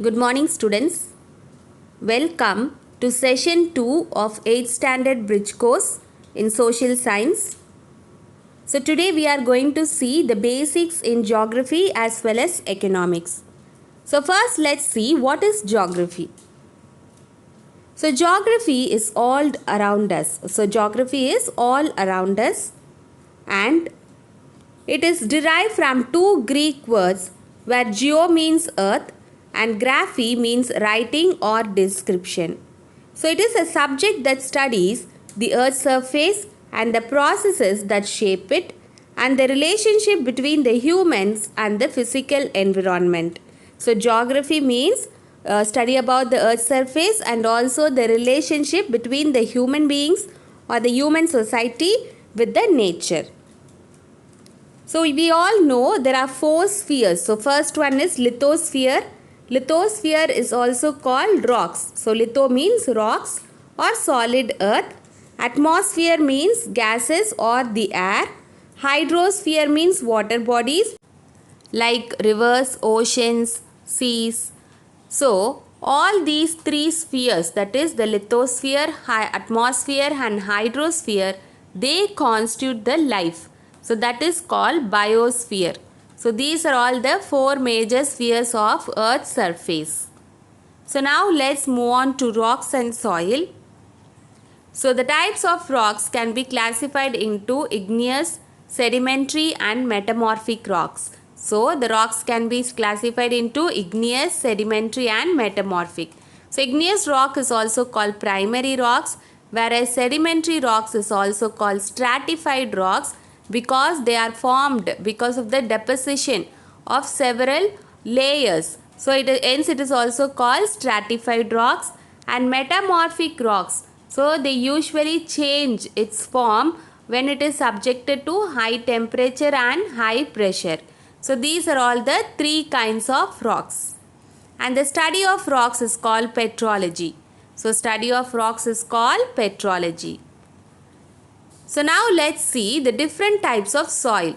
Good morning, students. Welcome to session 2 of 8th standard bridge course in social science. So today we are going to see the basics in geography as well as economics. So first let's see what is geography. So geography is all around us. So geography is all around us and it is derived from two Greek words where geo means earth and graphy means writing or description. So it is a subject that studies the earth's surface and the processes that shape it and the relationship between the humans and the physical environment. So geography means study about the earth's surface and also the relationship between the human beings or the human society with the nature. So we all know there are four spheres. So first one is lithosphere. Lithosphere is also called rocks. So litho means rocks or solid earth. Atmosphere means gases or the air. Hydrosphere means water bodies like rivers, oceans, seas. So all these three spheres, that is the lithosphere, atmosphere and hydrosphere, they constitute the life. So that is called biosphere. So these are all the four major spheres of Earth's surface. So now let's move on to rocks and soil. So the types of rocks can be classified into igneous, sedimentary and metamorphic rocks. So the rocks can be classified into igneous, sedimentary and metamorphic. So igneous rock is also called primary rocks, whereas sedimentary rocks is also called stratified rocks because they are formed because of the deposition of several layers. So hence it is also called stratified rocks. And metamorphic rocks, so they usually change its form when it is subjected to high temperature and high pressure. So these are all the three kinds of rocks. And the study of rocks is called petrology. So study of rocks is called petrology. So now let's see the different types of soil.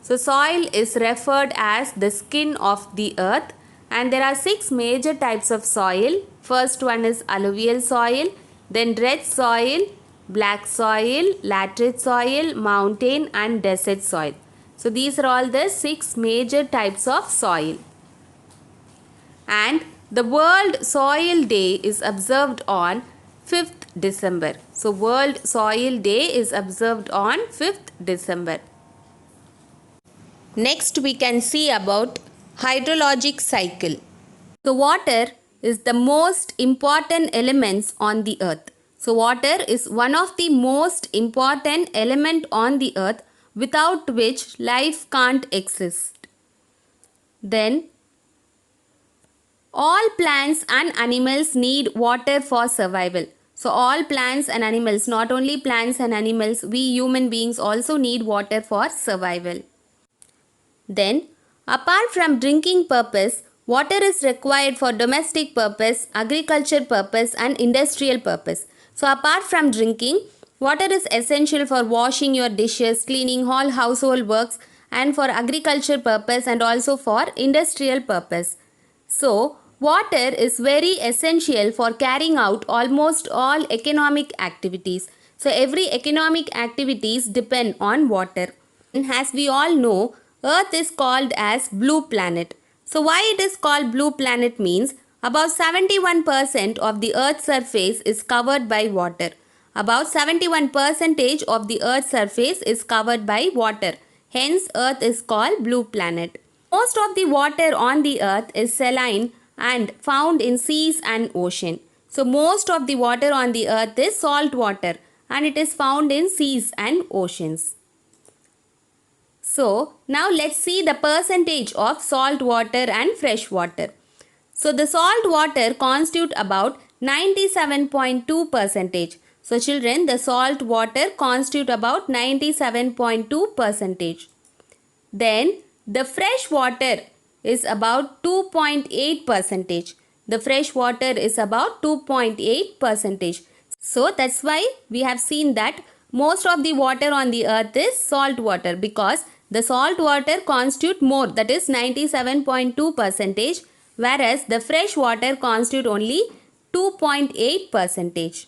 So soil is referred as the skin of the earth and there are 6 major types of soil. First one is alluvial soil, then red soil, black soil, laterite soil, mountain and desert soil. So these are all the 6 major types of soil. And the World Soil Day is observed on 5th December. So World Soil Day is observed on 5th December. Next we can see about hydrologic cycle. So water is the most important elements on the earth. So water is one of the most important element on the earth without which life can't exist. Then all plants and animals need water for survival. So all plants and animals, not only plants and animals, we human beings also need water for survival. Then, apart from drinking purpose, water is required for domestic purpose, agriculture purpose and industrial purpose. So apart from drinking, water is essential for washing your dishes, cleaning all household works and for agriculture purpose and also for industrial purpose. So, water is very essential for carrying out almost all economic activities. So, every economic activities depend on water. And as we all know, Earth is called as blue planet. So, why it is called blue planet means about 71% of the Earth's surface is covered by water. About 71% of the Earth's surface is covered by water. Hence, Earth is called blue planet. Most of the water on the earth is saline and found in seas and ocean. So most of the water on the earth is salt water and it is found in seas and oceans. So now let's see the percentage of salt water and fresh water. So the salt water constitute about 97.2%. So children, the salt water constitute about 97.2%. Then the fresh water is about 2.8%. The fresh water is about 2.8%. So that's why we have seen that most of the water on the earth is salt water because the salt water constitute more, that is 97.2%, whereas the fresh water constitute only 2.8%.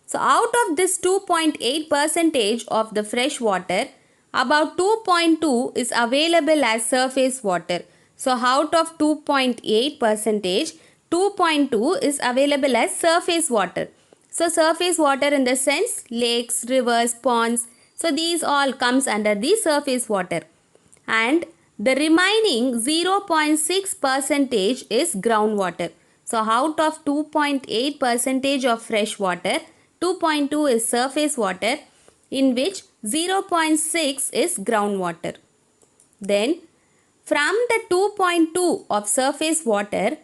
So out of this 2.8% of the fresh water, about 2.2 is available as surface water. So out of 2.8%, 2.2 is available as surface water. So surface water in the sense lakes, rivers, ponds. So these all comes under the surface water. And the remaining 0.6% is groundwater. So out of 2.8% of fresh water, 2.2 is surface water, in which 0.6 is groundwater. Then from the 2.2 of surface water,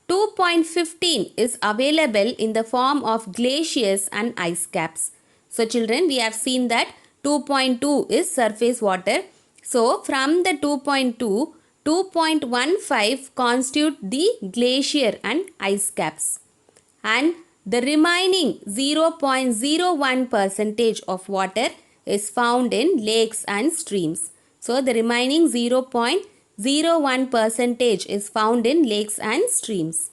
2.15 is available in the form of glaciers and ice caps. So children, we have seen that 2.2 is surface water. So from the 2.2, 2.15 constitute the glacier and ice caps. And the remaining 0.01% of water is found in lakes and streams. So the remaining 0.01% is found in lakes and streams.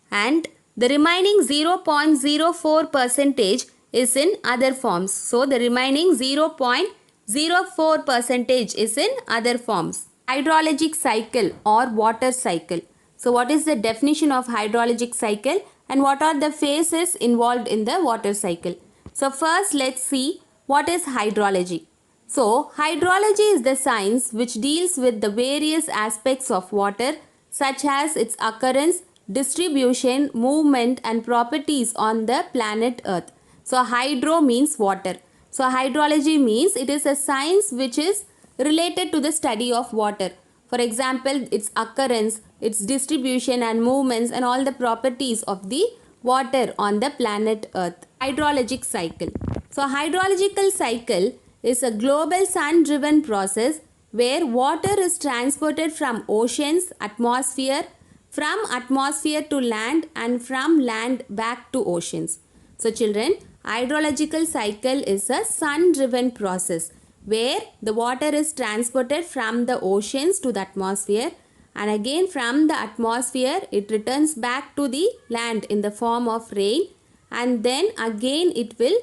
And the remaining 0.04% is in other forms. So the remaining 0.04% is in other forms. Hydrologic cycle or water cycle. So what is the definition of hydrologic cycle and what are the phases involved in the water cycle? So first let's see what is hydrology. So hydrology is the science which deals with the various aspects of water such as its occurrence, distribution, movement and properties on the planet Earth. So hydro means water. So hydrology means it is a science which is related to the study of water. For example, its occurrence, its distribution and movements and all the properties of the water on the planet Earth. Hydrologic cycle. So hydrological cycle is a global sun-driven process where water is transported from oceans, atmosphere, from atmosphere to land and from land back to oceans. So children, hydrological cycle is a sun-driven process where the water is transported from the oceans to the atmosphere and again from the atmosphere it returns back to the land in the form of rain and then again it will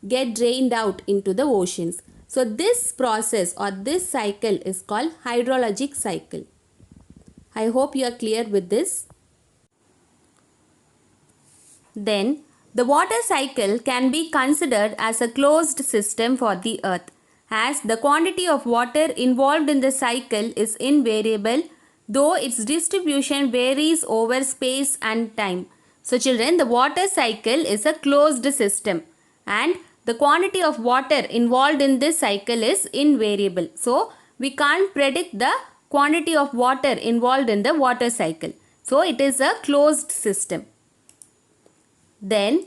get drained out into the oceans. So this process or this cycle is called hydrologic cycle. I hope you are clear with this. Then the water cycle can be considered as a closed system for the earth, as the quantity of water involved in the cycle is invariable, though its distribution varies over space and time. So children, the water cycle is a closed system and the quantity of water involved in this cycle is invariable. So we can't predict the quantity of water involved in the water cycle. So it is a closed system. Then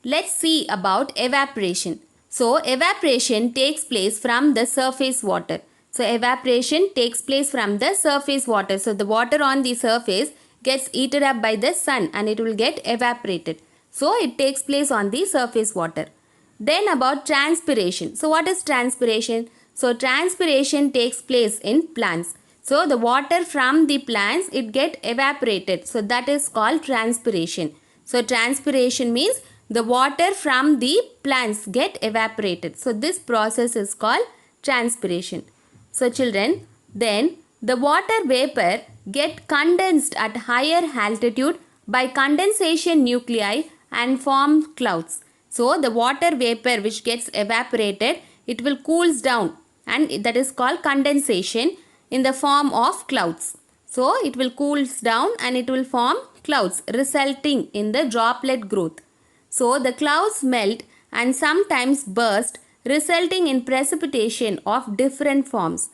let's see about evaporation. So evaporation takes place from the surface water. So evaporation takes place from the surface water. So the water on the surface gets heated up by the sun and it will get evaporated. So it takes place on the surface water. Then about transpiration. So what is transpiration? So transpiration takes place in plants. So the water from the plants, it get evaporated. So that is called transpiration. So transpiration means the water from the plants get evaporated. So this process is called transpiration. So children, then the water vapor get condensed at higher altitude by condensation nuclei and form clouds. So the water vapor which gets evaporated, it will cools down and that is called condensation in the form of clouds. So it will cools down and it will form clouds resulting in the droplet growth. So the clouds melt and sometimes burst resulting in precipitation of different forms.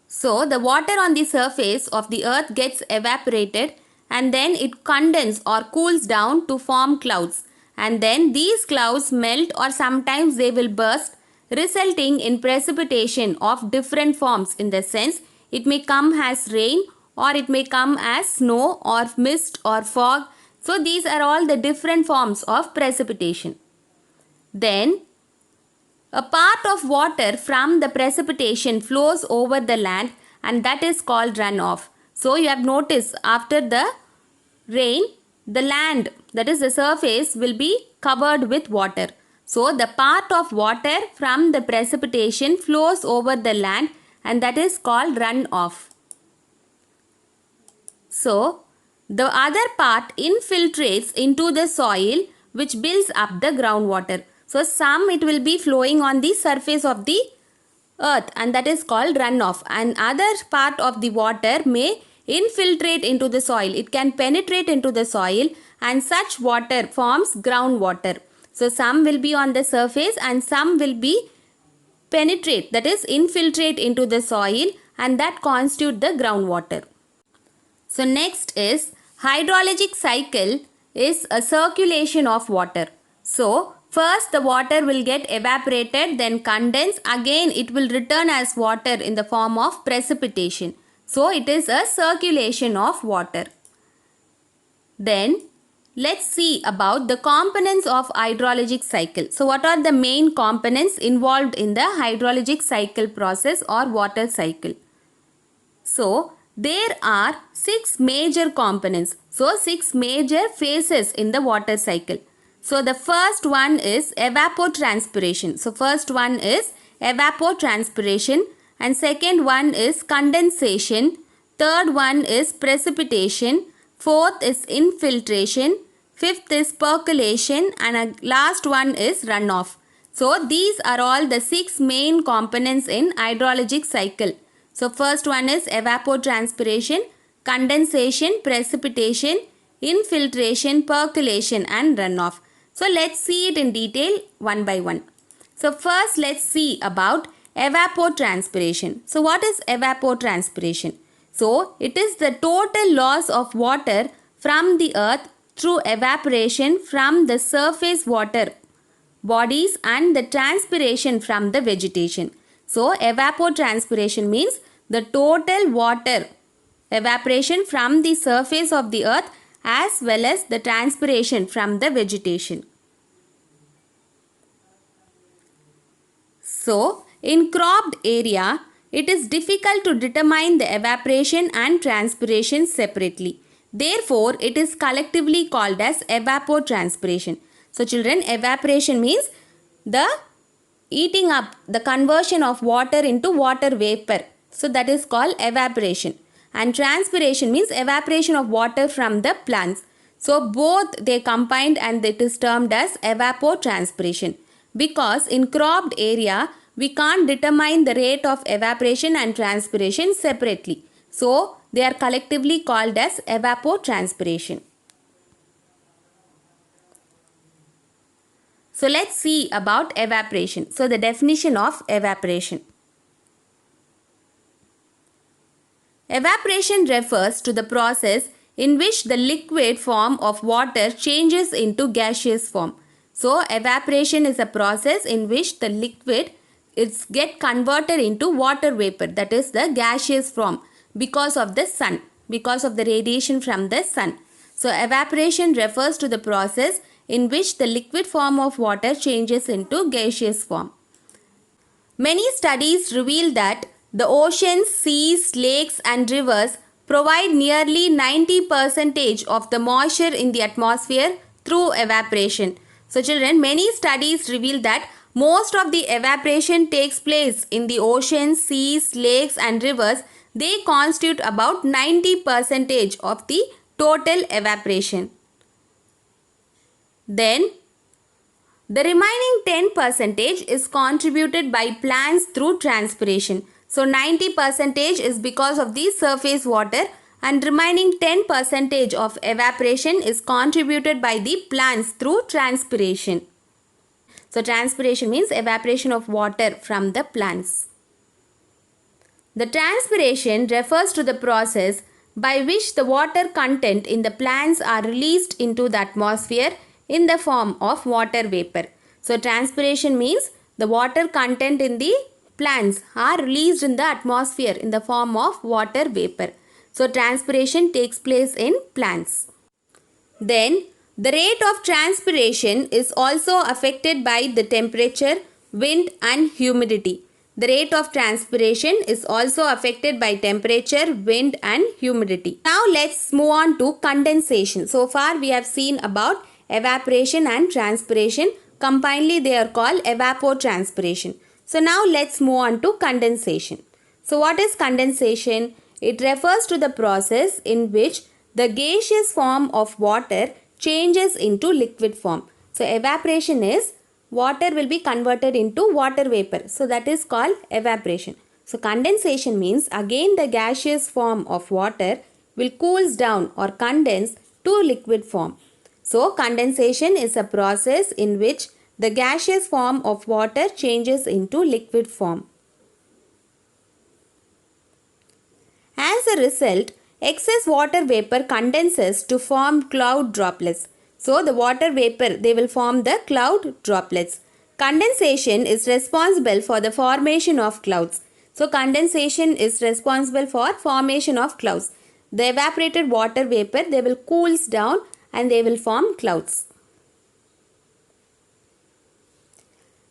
So the water on the surface of the earth gets evaporated and then it condenses or cools down to form clouds. And then these clouds melt or sometimes they will burst resulting in precipitation of different forms. In the sense, it may come as rain or it may come as snow or mist or fog. So these are all the different forms of precipitation. Then a part of water from the precipitation flows over the land and that is called runoff. So you have noticed after the rain, the land, that is the surface, will be covered with water. So the part of water from the precipitation flows over the land and that is called runoff. So the other part infiltrates into the soil which builds up the groundwater. So some it will be flowing on the surface of the earth and that is called runoff, and other part of the water may infiltrate into the soil. It can penetrate into the soil and such water forms groundwater. So some will be on the surface and some will be penetrate, that is infiltrate into the soil, and that constitute the groundwater. So next is hydrologic cycle is a circulation of water. So first the water will get evaporated, then condensed, again it will return as water in the form of precipitation. So it is a circulation of water. Then let's see about the components of hydrologic cycle. So what are the main components involved in the hydrologic cycle process or water cycle? So there are 6 major components. So 6 major phases in the water cycle. So the first one is evapotranspiration. So first one is evapotranspiration, and second one is condensation, third one is precipitation, fourth is infiltration, fifth is percolation, and last one is runoff. So these are all the 6 main components in hydrologic cycle. So first one is evapotranspiration, condensation, precipitation, infiltration, percolation and runoff. So let's see it in detail one by one. So first let's see about evapotranspiration. So what is evapotranspiration? So it is the total loss of water from the earth through evaporation from the surface water bodies and the transpiration from the vegetation. So evapotranspiration means the total water evaporation from the surface of the earth as well as the transpiration from the vegetation. So in cropped area, it is difficult to determine the evaporation and transpiration separately. Therefore, it is collectively called as evapotranspiration. So children, evaporation means the eating up, the conversion of water into water vapor. So that is called evaporation. And transpiration means evaporation of water from the plants. So both they combined and it is termed as evapotranspiration. Because in cropped area, we can't determine the rate of evaporation and transpiration separately. So they are collectively called as evapotranspiration. So let's see about evaporation. So the definition of evaporation. Evaporation refers to the process in which the liquid form of water changes into gaseous form. So evaporation is a process in which the liquid get converted into water vapor, that is the gaseous form, because of the sun, because of the radiation from the sun. So evaporation refers to the process in which the liquid form of water changes into gaseous form. Many studies reveal that the oceans, seas, lakes and rivers provide nearly 90% of the moisture in the atmosphere through evaporation. So children, many studies reveal that most of the evaporation takes place in the oceans, seas, lakes and rivers. They constitute about 90% of the total evaporation. Then the remaining 10% is contributed by plants through transpiration. So 90% is because of the surface water and remaining 10% of evaporation is contributed by the plants through transpiration. So transpiration means evaporation of water from the plants. The transpiration refers to the process by which the water content in the plants are released into the atmosphere in the form of water vapor. So transpiration means the water content in the plants are released in the atmosphere in the form of water vapor. So transpiration takes place in plants. Then the rate of transpiration is also affected by the temperature, wind and humidity. the rate of transpiration is also affected by temperature, wind and humidity. Now let's move on to condensation. So far we have seen about evaporation and transpiration. Combinedly they are called evapotranspiration. So now let's move on to condensation. So what is condensation? It refers to the process in which the gaseous form of water changes into liquid form. So evaporation is water will be converted into water vapor. So that is called evaporation. So condensation means again the gaseous form of water will cools down or condense to liquid form. So condensation is a process in which the gaseous form of water changes into liquid form. As a result, excess water vapor condenses to form cloud droplets. So the water vapor, they will form the cloud droplets. Condensation is responsible for the formation of clouds. So condensation is responsible for formation of clouds. The evaporated water vapor, they will cools down and they will form clouds.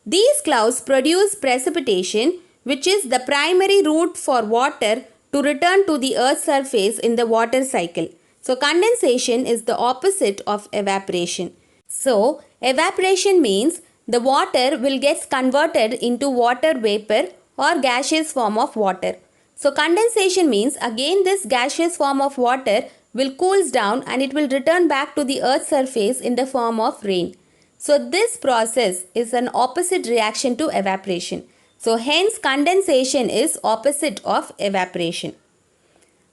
These clouds produce precipitation, which is the primary route for water to return to the earth's surface in the water cycle. So condensation is the opposite of evaporation. So evaporation means the water will get converted into water vapor or gaseous form of water. So condensation means again this gaseous form of water will cools down and it will return back to the earth's surface in the form of rain. So this process is an opposite reaction to evaporation. So hence condensation is opposite of evaporation.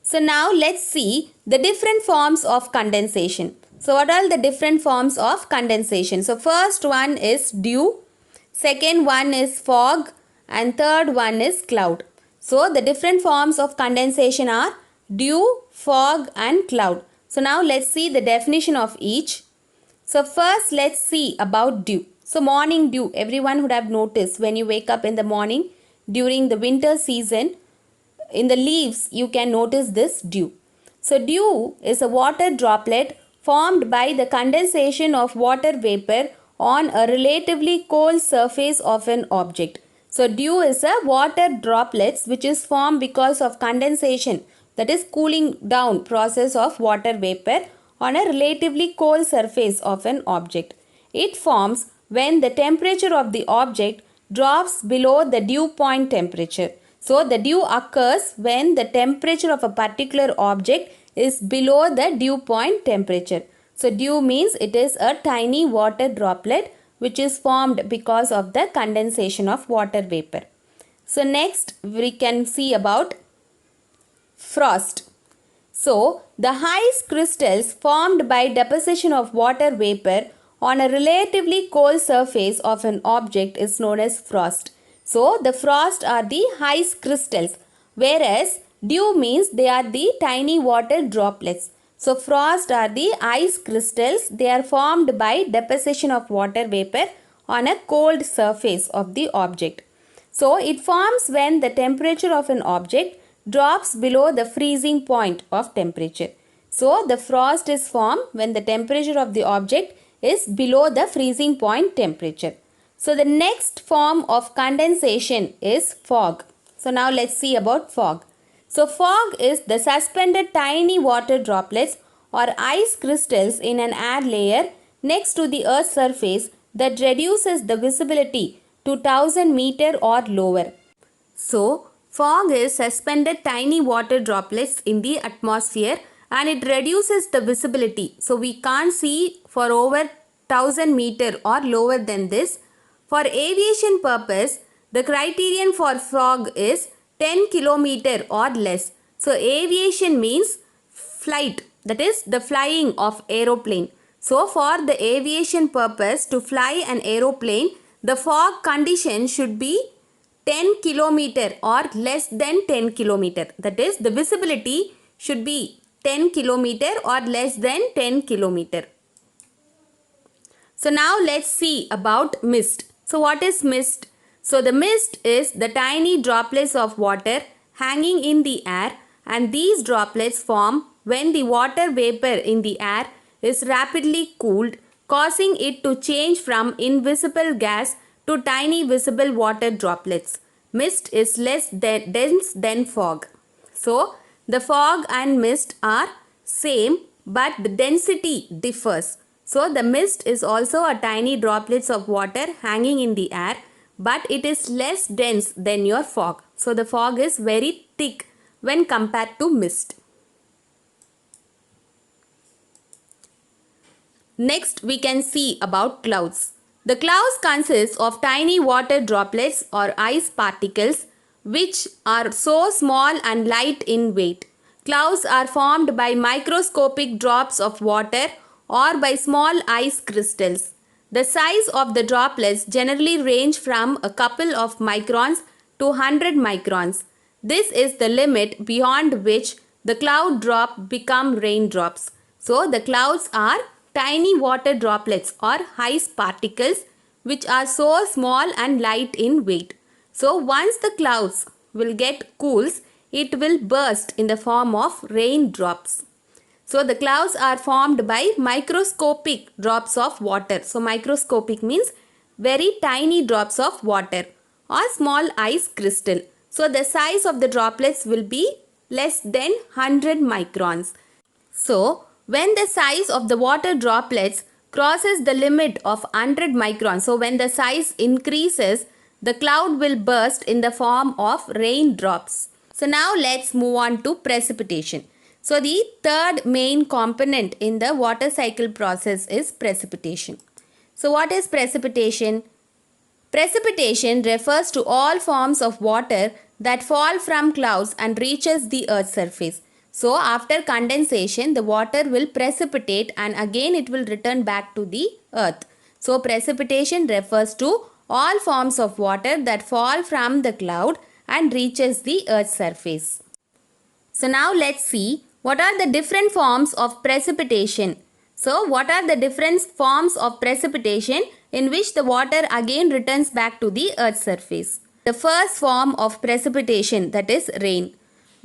So now let's see the different forms of condensation. So what are the different forms of condensation? So first one is dew, second one is fog and third one is cloud. So the different forms of condensation are dew, fog and cloud. So now let's see the definition of each. So first let's see about dew. So morning dew, everyone would have noticed when you wake up in the morning during the winter season, in the leaves you can notice this dew. So dew is a water droplet formed by the condensation of water vapor on a relatively cold surface of an object. So dew is a water droplets which is formed because of condensation, that is cooling down process of water vapor on a relatively cold surface of an object. It forms when the temperature of the object drops below the dew point temperature. So the dew occurs when the temperature of a particular object is below the dew point temperature. So dew means it is a tiny water droplet which is formed because of the condensation of water vapor. So next we can see about frost. So the ice crystals formed by deposition of water vapor on a relatively cold surface of an object is known as frost. So the frost are the ice crystals, whereas dew means they are the tiny water droplets. So frost are the ice crystals. They are formed by deposition of water vapor on a cold surface of the object. So it forms when the temperature of an object drops below the freezing point of temperature. So the frost is formed when the temperature of the object is below the freezing point temperature. So the next form of condensation is fog. So now let's see about fog. So fog is the suspended tiny water droplets or ice crystals in an air layer next to the earth's surface that reduces the visibility to 1000 meter or lower. So fog is suspended tiny water droplets in the atmosphere and it reduces the visibility. So we can't see for over 1000 meter or lower than this. For aviation purpose, the criterion for fog is 10 kilometer or less. So aviation means flight, that is the flying of aeroplane. So for the aviation purpose to fly an aeroplane, the fog condition should be 10 kilometer or less than 10 kilometer. That is the visibility should be 10 kilometer or less than 10 kilometer. So now let's see about mist. So what is mist? So the mist is the tiny droplets of water hanging in the air, and these droplets form when the water vapor in the air is rapidly cooled, causing it to change from invisible gas to tiny visible water droplets. mist is less dense than fog. So the fog and mist are same, but the density differs. So the mist is also a tiny droplets of water hanging in the air, but it is less dense than your fog. So the fog is very thick when compared to mist. Next, we can see about clouds. The clouds consist of tiny water droplets or ice particles which are so small and light in weight. Clouds are formed by microscopic drops of water or by small ice crystals. The size of the droplets generally range from a couple of microns to 100 microns. This is the limit beyond which the cloud drop become raindrops. So the clouds are tiny water droplets or ice particles which are so small and light in weight. So once the clouds will get cools, it will burst in the form of raindrops. So the clouds are formed by microscopic drops of water. So microscopic means very tiny drops of water or small ice crystal. So the size of the droplets will be less than 100 microns. So when the size of the water droplets crosses the limit of 100 microns, so when the size increases, the cloud will burst in the form of raindrops. So now let's move on to precipitation. So the third main component in the water cycle process is precipitation. So what is precipitation? Precipitation refers to all forms of water that fall from clouds and reaches the earth's surface. So after condensation, the water will precipitate and again it will return back to the earth. So precipitation refers to all forms of water that fall from the cloud and reaches the earth's surface. So now let's see what are the different forms of precipitation. So what are the different forms of precipitation in which the water again returns back to the earth's surface? The first form of precipitation, that is rain.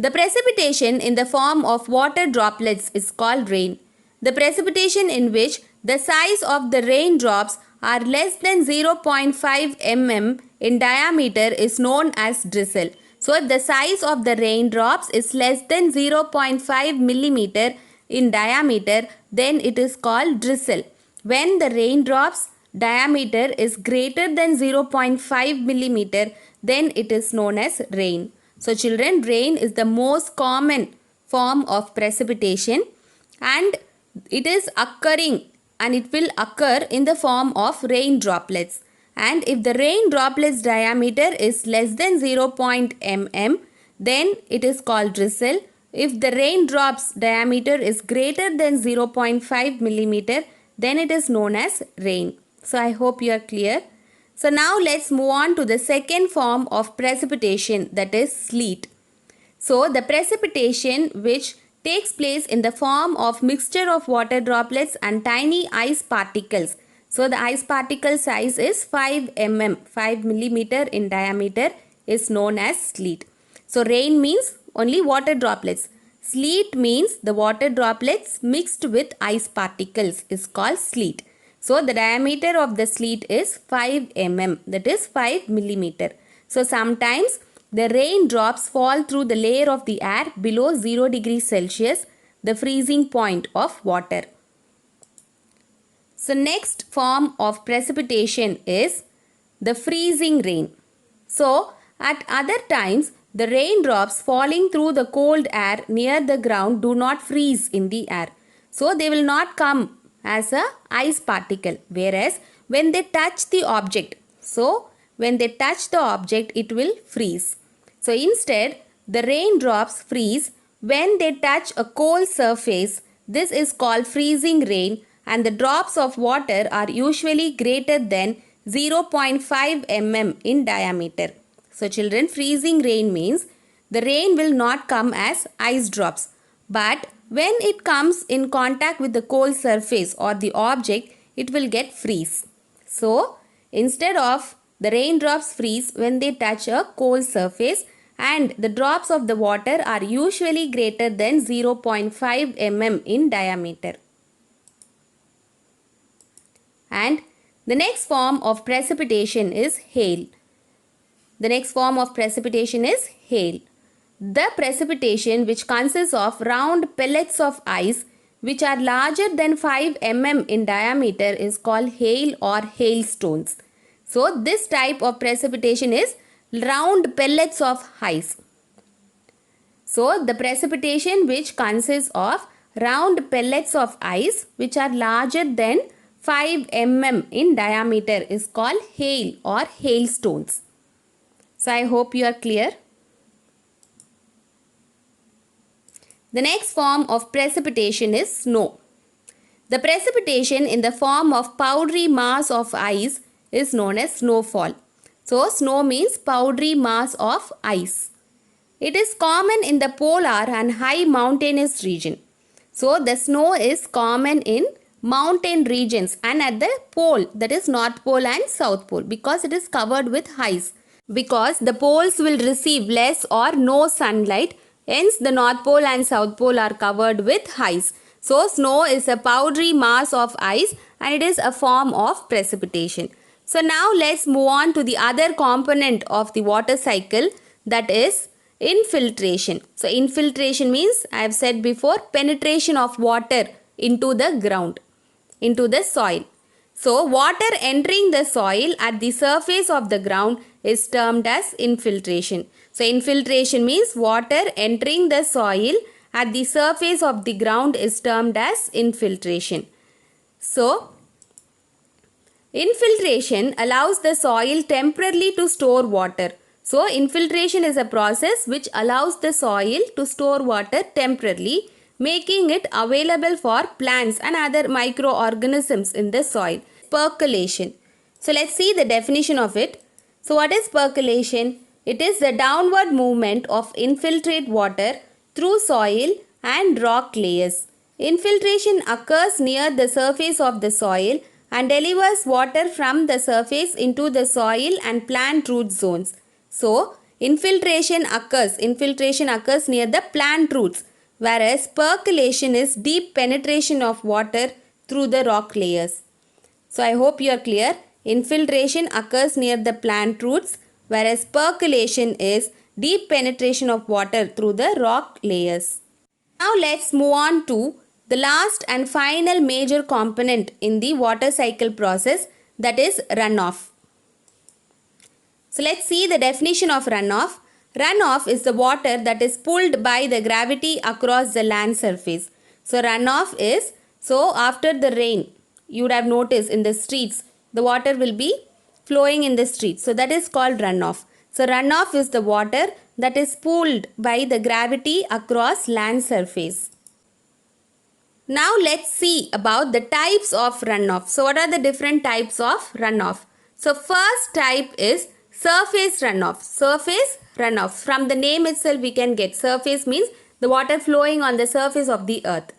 The precipitation in the form of water droplets is called rain. The precipitation in which the size of the raindrops are less than 0.5 mm in diameter is known as drizzle. So if the size of the raindrops is less than 0.5 millimeter in diameter, then it is called drizzle. When the raindrops diameter is greater than 0.5 millimeter, then it is known as rain. So children, rain is the most common form of precipitation and it is occurring and it will occur in the form of rain droplets. And if the rain droplets diameter is less than 0.0 mm, then it is called drizzle. If the raindrops diameter is greater than 0.5 millimeter, then it is known as rain. So I hope you are clear. So now let's move on to the second form of precipitation, that is sleet. So the precipitation which takes place in the form of mixture of water droplets and tiny ice particles. So the ice particle size is 5 mm, 5 millimeter in diameter is known as sleet. So rain means only water droplets. Sleet means the water droplets mixed with ice particles is called sleet. So the diameter of the sleet is 5 mm, that is 5 millimeter. So sometimes the raindrops fall through the layer of the air below 0 degrees Celsius, the freezing point of water. So next form of precipitation is the freezing rain. So at other times, the raindrops falling through the cold air near the ground do not freeze in the air. So they will not come as a ice particle, whereas when they touch the object, so when they touch the object, it will freeze. So instead, the raindrops freeze when they touch a cold surface. This is called freezing rain, and the drops of water are usually greater than 0.5 mm in diameter. So children, freezing rain means the rain will not come as ice drops, but when it comes in contact with the cold surface or the object, it will get freeze. So instead of the raindrops freeze when they touch a cold surface, and the drops of the water are usually greater than 0.5 mm in diameter. And the next form of precipitation is hail. The next form of precipitation is hail. The precipitation which consists of round pellets of ice which are larger than 5 mm in diameter is called hail or hailstones. So this type of precipitation is round pellets of ice. So the precipitation which consists of round pellets of ice which are larger than 5 mm in diameter is called hail or hailstones. So I hope you are clear. The next form of precipitation is snow. The precipitation in the form of powdery mass of ice is known as snowfall. So snow means powdery mass of ice. It is common in the polar and high mountainous region. So the snow is common in mountain regions and at the pole, that is North Pole and South Pole, because it is covered with ice. Because the poles will receive less or no sunlight, hence the North Pole and South Pole are covered with ice. So snow is a powdery mass of ice and it is a form of precipitation. So now let's move on to the other component of the water cycle, that is infiltration. So infiltration means, I have said before, penetration of water into the ground, into the soil. So water entering the soil at the surface of the ground is termed as infiltration. So infiltration means water entering the soil at the surface of the ground is termed as infiltration. So infiltration allows the soil temporarily to store water. So infiltration is a process which allows the soil to store water temporarily, making it available for plants and other microorganisms in the soil. Percolation. So let's see the definition of it. So what is percolation? It is the downward movement of infiltrate water through soil and rock layers. Infiltration occurs near the surface of the soil and delivers water from the surface into the soil and plant root zones. So infiltration occurs near the plant roots, whereas percolation is deep penetration of water through the rock layers. So I hope you are clear. Infiltration occurs near the plant roots, whereas percolation is deep penetration of water through the rock layers. Now let's move on to the last and final major component in the water cycle process, that is runoff. So let's see the definition of runoff. Runoff is the water that is pulled by the gravity across the land surface. So runoff is, so after the rain, you would have noticed in the streets, the water will be flowing in the streets. So that is called runoff. So runoff is the water that is pulled by the gravity across land surface. Now let's see about the types of runoff. So what are the different types of runoff? So first type is surface runoff. Surface runoff. From the name itself we can get, surface means the water flowing on the surface of the earth.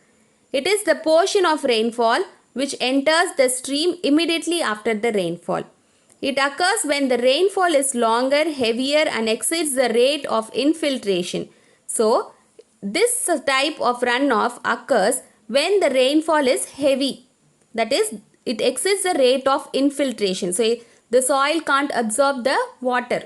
It is the portion of rainfall which enters the stream immediately after the rainfall. It occurs when the rainfall is longer, heavier and exceeds the rate of infiltration. So this type of runoff occurs when the rainfall is heavy. That is, it exceeds the rate of infiltration. So the soil can't absorb the water.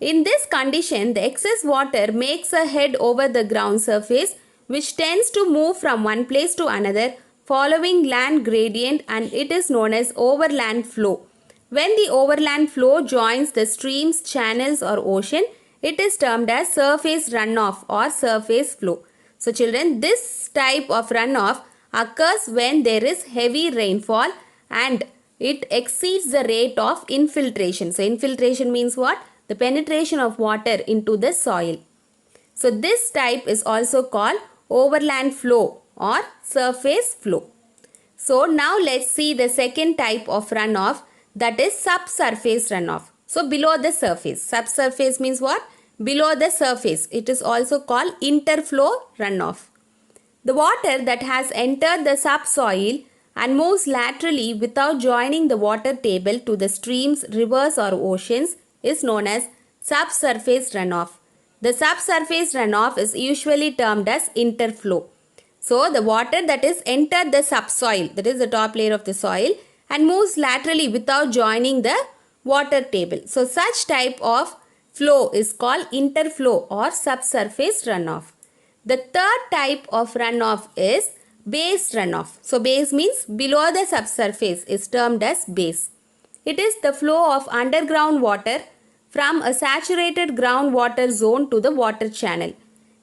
In this condition, the excess water makes a head over the ground surface which tends to move from one place to another following land gradient, and it is known as overland flow. When the overland flow joins the streams, channels or ocean, it is termed as surface runoff or surface flow. So children, this type of runoff occurs when there is heavy rainfall and it exceeds the rate of infiltration. So infiltration means what? The penetration of water into the soil. So this type is also called overland flow or surface flow. So now let's see the second type of runoff, that is subsurface runoff. So below the surface. Subsurface means what? Below the surface. It is also called interflow runoff. The water that has entered the subsoil and moves laterally without joining the water table to the streams, rivers or oceans is known as subsurface runoff. The subsurface runoff is usually termed as interflow. So the water that is entered the subsoil, that is the top layer of the soil, and moves laterally without joining the water table. So such type of flow is called interflow or subsurface runoff. The third type of runoff is base runoff. So base means below the subsurface is termed as base. It is the flow of underground water from a saturated groundwater zone to the water channel.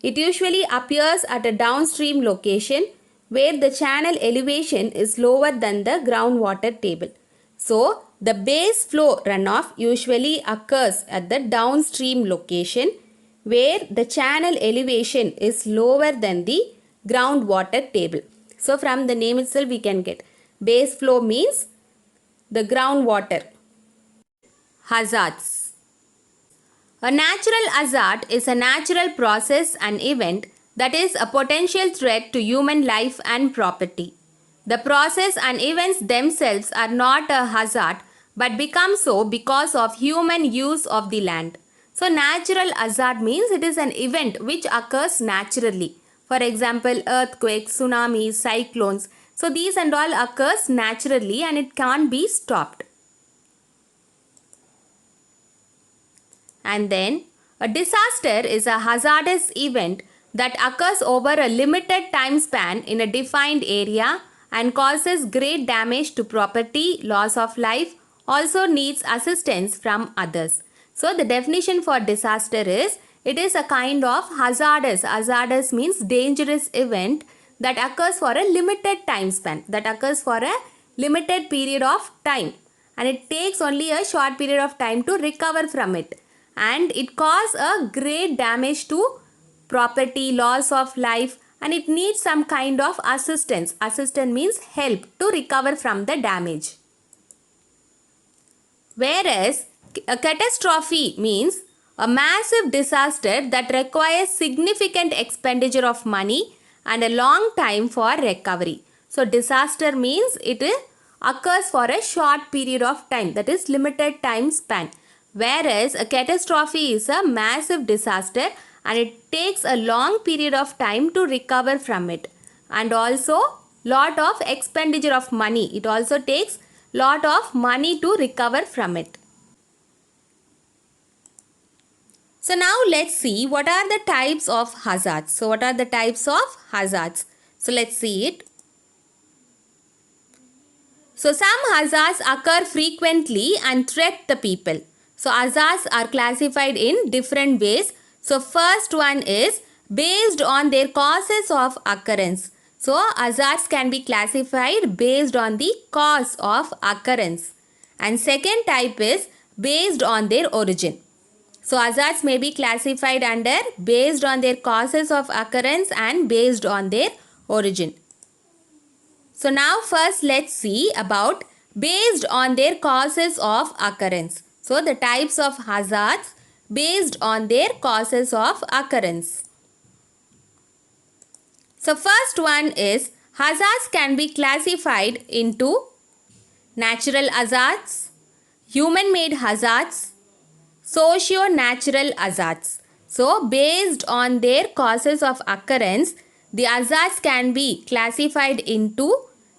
It usually appears at a downstream location where the channel elevation is lower than the groundwater table. So, the base flow runoff usually occurs at the downstream location where the channel elevation is lower than the groundwater table. So, from the name itself we can get base flow means the groundwater. Hazards. A natural hazard is a natural process and event that is a potential threat to human life and property. The process and events themselves are not a hazard but become so because of human use of the land. So natural hazard means it is an event which occurs naturally. For example, earthquakes, tsunamis, cyclones. So these and all occurs naturally and it can't be stopped. And then a disaster is a hazardous event that occurs over a limited time span in a defined area and causes great damage to property, loss of life, also needs assistance from others. So the definition for disaster is it is a kind of hazardous. Hazardous means dangerous event that occurs for a limited time span, that occurs for a limited period of time, and it takes only a short period of time to recover from it, and it causes a great damage to property, loss of life, and it needs some kind of assistance. Assistance means help to recover from the damage. Whereas a catastrophe means a massive disaster that requires significant expenditure of money and a long time for recovery. So disaster means it occurs for a short period of time, that is limited time span. Whereas a catastrophe is a massive disaster and it takes a long period of time to recover from it, and also lot of expenditure of money. It also takes lot of money to recover from it. So now let's see what are the types of hazards. So what are the types of hazards? So let's see it. So some hazards occur frequently and threat the people. So hazards are classified in different ways. So first one is based on their causes of occurrence. So hazards can be classified based on the cause of occurrence. And second type is based on their origin. So hazards may be classified under based on their causes of occurrence and based on their origin. So now first let's see about based on their causes of occurrence. So the types of hazards based on their causes of occurrence. So first one is hazards can be classified into natural hazards, human-made hazards, socio-natural hazards. So based on their causes of occurrence, the hazards can be classified into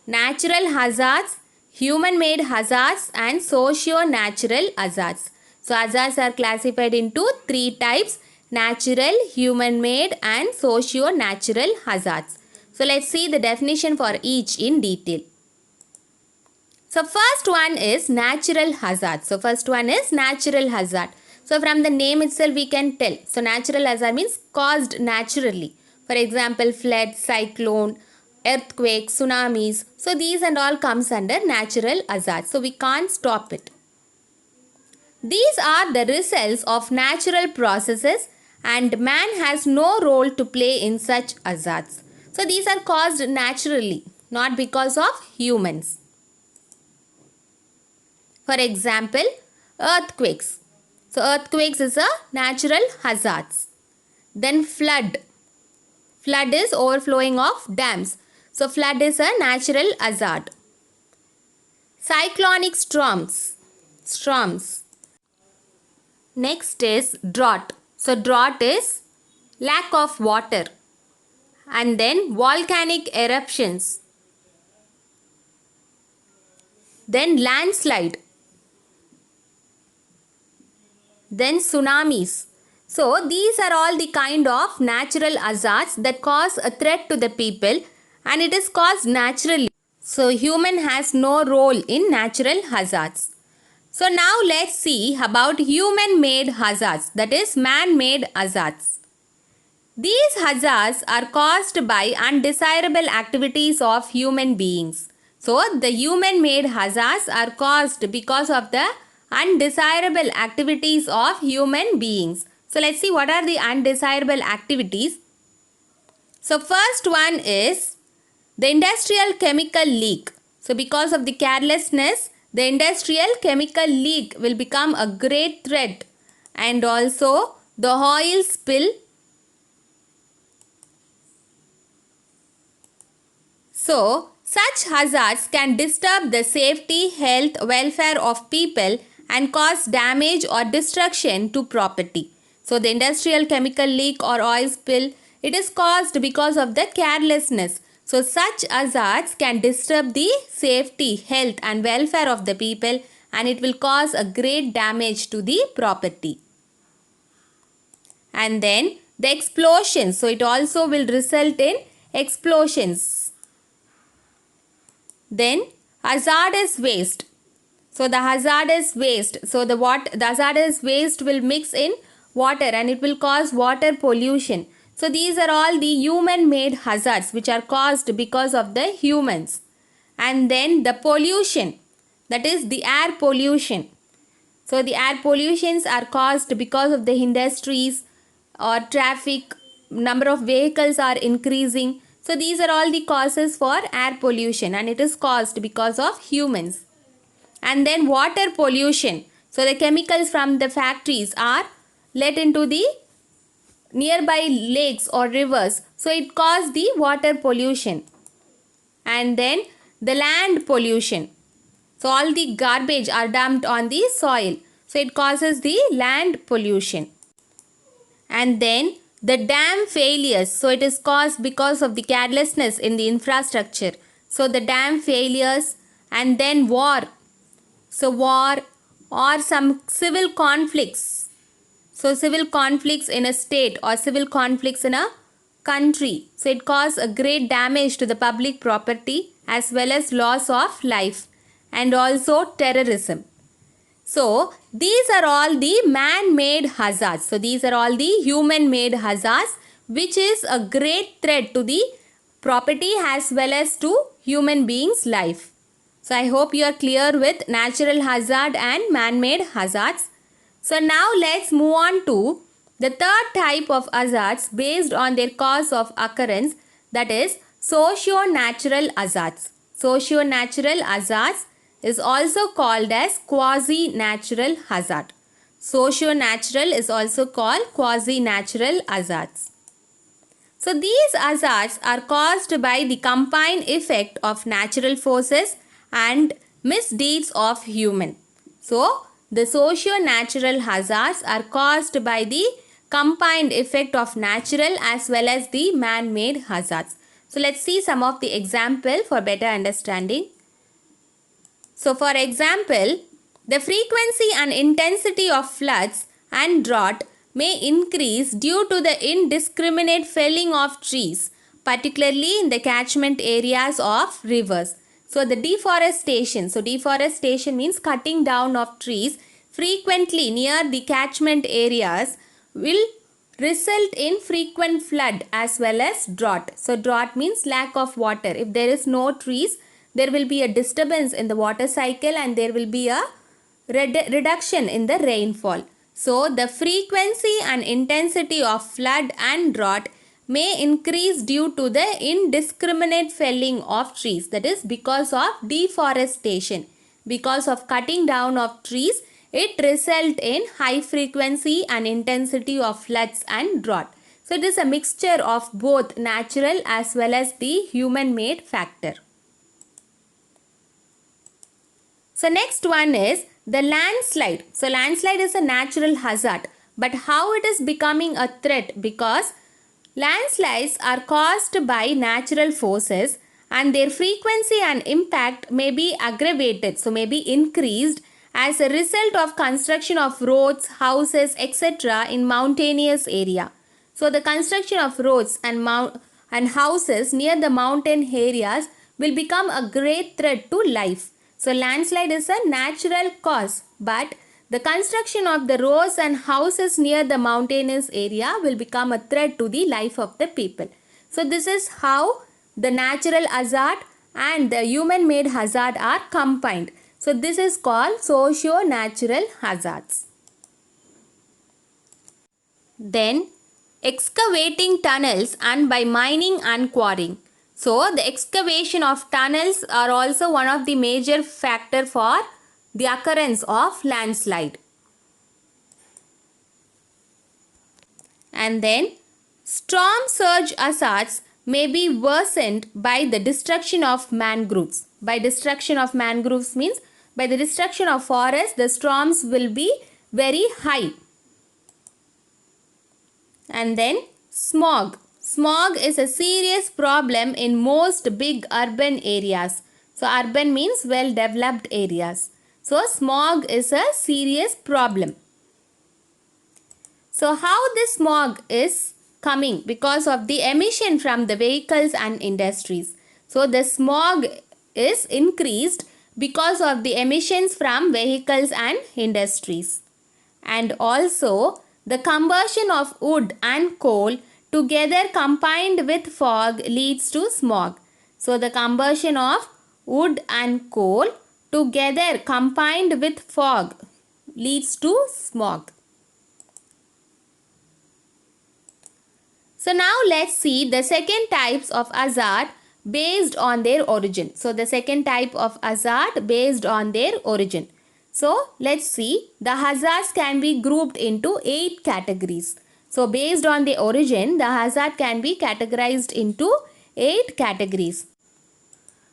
natural hazards, human-made hazards and socio-natural hazards. So hazards are classified into three types: natural, human-made and socio-natural hazards. So let's see the definition for each in detail. So first one is natural hazard. So first one is natural hazard. So from the name itself we can tell. So natural hazard means caused naturally. For example, flood, cyclone, earthquake, tsunamis. So these and all comes under natural hazards. So we can't stop it. These are the results of natural processes and man has no role to play in such hazards. So these are caused naturally, not because of humans. For example, earthquakes. So earthquakes is a natural hazard. Then flood. Flood is overflowing of dams. So flood is a natural hazard. Cyclonic storms. Next is drought. So drought is lack of water. And then volcanic eruptions. Then landslide. then tsunamis. So these are all the kind of natural hazards that cause a threat to the people, and it is caused naturally. So human has no role in natural hazards. So now let's see about human-made hazards, that is man-made hazards. These hazards are caused by undesirable activities of human beings. So the human-made hazards are caused because of the undesirable activities of human beings. So let's see what are the undesirable activities. So first one is the industrial chemical leak. So because of the carelessness, the industrial chemical leak will become a great threat, and also the oil spill. So such hazards can disturb the safety, health, welfare of people and cause damage or destruction to property. So the industrial chemical leak or oil spill, it is caused because of the carelessness. So such hazards can disturb the safety, health and welfare of the people, and it will cause a great damage to the property. And then the explosions. So it also will result in explosions. Then hazardous waste. So the hazardous waste. So the hazardous waste will mix in water and it will cause water pollution. So these are all the human-made hazards which are caused because of the humans. And then the pollution, that is the air pollution. So the air pollutions are caused because of the industries or traffic, number of vehicles are increasing. So these are all the causes for air pollution, and it is caused because of humans. And then water pollution. So the chemicals from the factories are let into the nearby lakes or rivers. So it causes the water pollution. And then the land pollution. So all the garbage are dumped on the soil. So it causes the land pollution. And then the dam failures. So it is caused because of the carelessness in the infrastructure. So the dam failures. And then war. So war or some civil conflicts. So civil conflicts in a state or civil conflicts in a country. So it causes a great damage to the public property as well as loss of life, and also terrorism. So these are all the man-made hazards. So these are all the human-made hazards which is a great threat to the property as well as to human beings' life. So I hope you are clear with natural hazard and man-made hazards. So now let's move on to the third type of hazards based on their cause of occurrence, that is socio-natural hazards. Socio-natural hazards is also called as quasi-natural hazard. Socio-natural is also called quasi-natural hazards. So these hazards are caused by the combined effect of natural forces and misdeeds of human. So the socio-natural hazards are caused by the combined effect of natural as well as the man-made hazards. So let's see some of the example for better understanding. So for example, the frequency and intensity of floods and drought may increase due to the indiscriminate felling of trees, particularly in the catchment areas of rivers. So the deforestation. So deforestation means cutting down of trees frequently near the catchment areas will result in frequent flood as well as drought. So drought means lack of water. If there is no trees, there will be a disturbance in the water cycle and there will be a reduction in the rainfall. So the frequency and intensity of flood and drought may increase due to the indiscriminate felling of trees. That is because of deforestation. Because of cutting down of trees, it results in high frequency and intensity of floods and drought. So it is a mixture of both natural as well as the human-made factor. So next one is the landslide. So landslide is a natural hazard, but how it is becoming a threat? Because landslides are caused by natural forces and their frequency and impact may be aggravated, so may be increased as a result of construction of roads, houses, etc. in mountainous area. So the construction of roads and houses near the mountain areas will become a great threat to life. So landslide is a natural cause, but the construction of the roads and houses near the mountainous area will become a threat to the life of the people. So this is how the natural hazard and the human-made hazard are combined. So this is called socio-natural hazards. Then excavating tunnels and by mining and quarrying. So the excavation of tunnels are also one of the major factor for the occurrence of landslide. And then storm surge hazards may be worsened by the destruction of mangroves. By destruction of mangroves means by the destruction of forests, the storms will be very high. And then smog. Smog is a serious problem in most big urban areas. So urban means well developed areas. So smog is a serious problem. So how this smog is coming? Because of the emission from the vehicles and industries. So the smog is increased because of the emissions from vehicles and industries. And also the combustion of wood and coal together combined with fog leads to smog. So the combustion of wood and coal together combined with fog leads to smog. So now let's see the second types of hazard based on their origin. So the second type of hazard based on their origin. So let's see, the hazards can be grouped into 8 categories. So based on the origin, the hazard can be categorized into 8 categories.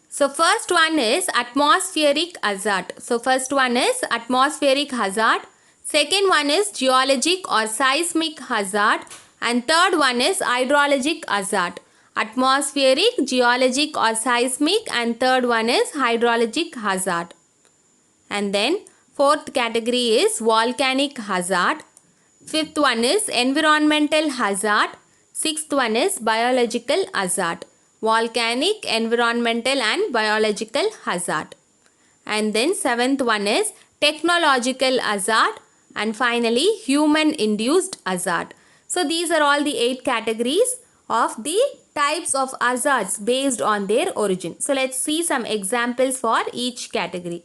So first one is atmospheric hazard. So first one is atmospheric hazard. Second one is geologic or seismic hazard. And third one is hydrologic hazard. Atmospheric, geologic or seismic, and third one is hydrologic hazard. And then fourth category is volcanic hazard. Fifth one is environmental hazard. Sixth one is biological hazard. Volcanic, environmental and biological hazard. And then seventh one is technological hazard. And finally human induced hazard. So these are all the 8 categories of the types of hazards based on their origin. So let's see some examples for each category.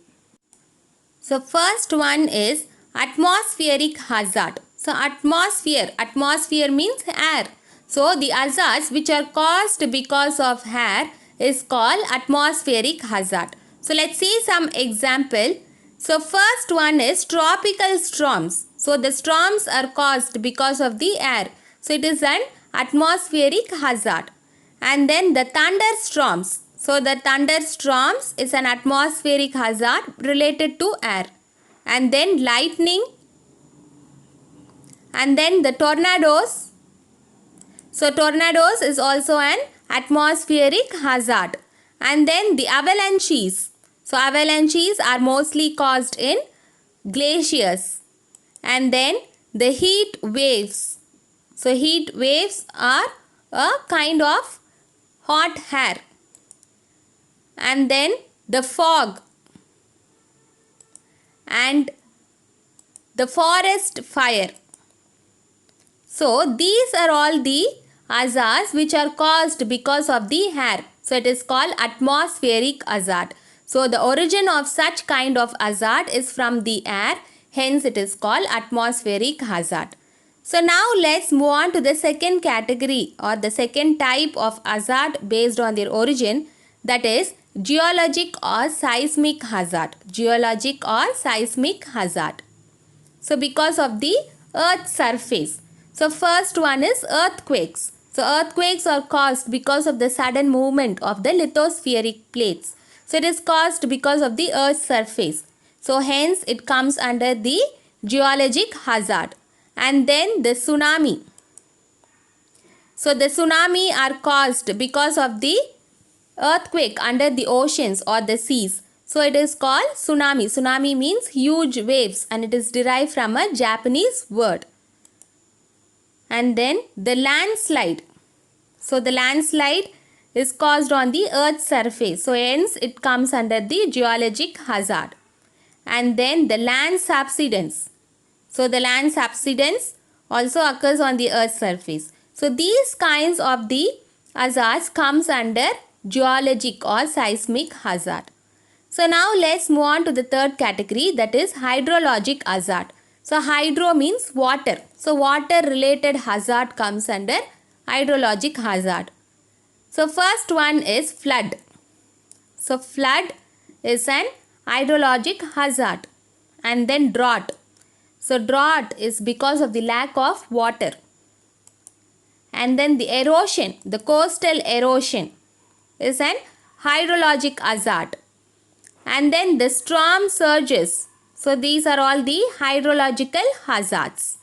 So first one is atmospheric hazard. So atmosphere means air. So the hazards which are caused because of air is called atmospheric hazard. So let's see some example. So first one is tropical storms. So the storms are caused because of the air. So it is an atmospheric hazard. And then the thunderstorms. So the thunderstorms is an atmospheric hazard related to air. And then lightning. And then the tornadoes. So tornadoes is also an atmospheric hazard. And then the avalanches. So avalanches are mostly caused in glaciers. And then the heat waves. So heat waves are a kind of hot air. And then the fog. And the forest fire. So these are all the hazards which are caused because of the air. So it is called atmospheric hazard. So the origin of such kind of hazard is from the air. Hence it is called atmospheric hazard. So now let's move on to the second category or the second type of hazard based on their origin, that is geologic or seismic hazard. Geologic or seismic hazard. So because of the earth's surface. So first one is earthquakes. So earthquakes are caused because of the sudden movement of the lithospheric plates. So it is caused because of the earth's surface. So hence it comes under the geologic hazard. And then the tsunami. So the tsunami are caused because of the earthquake under the oceans or the seas. So it is called tsunami. Tsunami means huge waves and it is derived from a Japanese word. And then the landslide. So the landslide is caused on the earth's surface. So hence it comes under the geologic hazard. And then the land subsidence. So the land subsidence also occurs on the earth's surface. So these kinds of the hazards comes under geologic or seismic hazard. So now let's move on to the third category, that is hydrologic hazard. So hydro means water. So water related hazard comes under hydrologic hazard. So first one is flood. So flood is an hydrologic hazard. And then drought. So drought is because of the lack of water. And then the erosion, the coastal erosion is an hydrologic hazard. And then the storm surges. So these are all the hydrological hazards.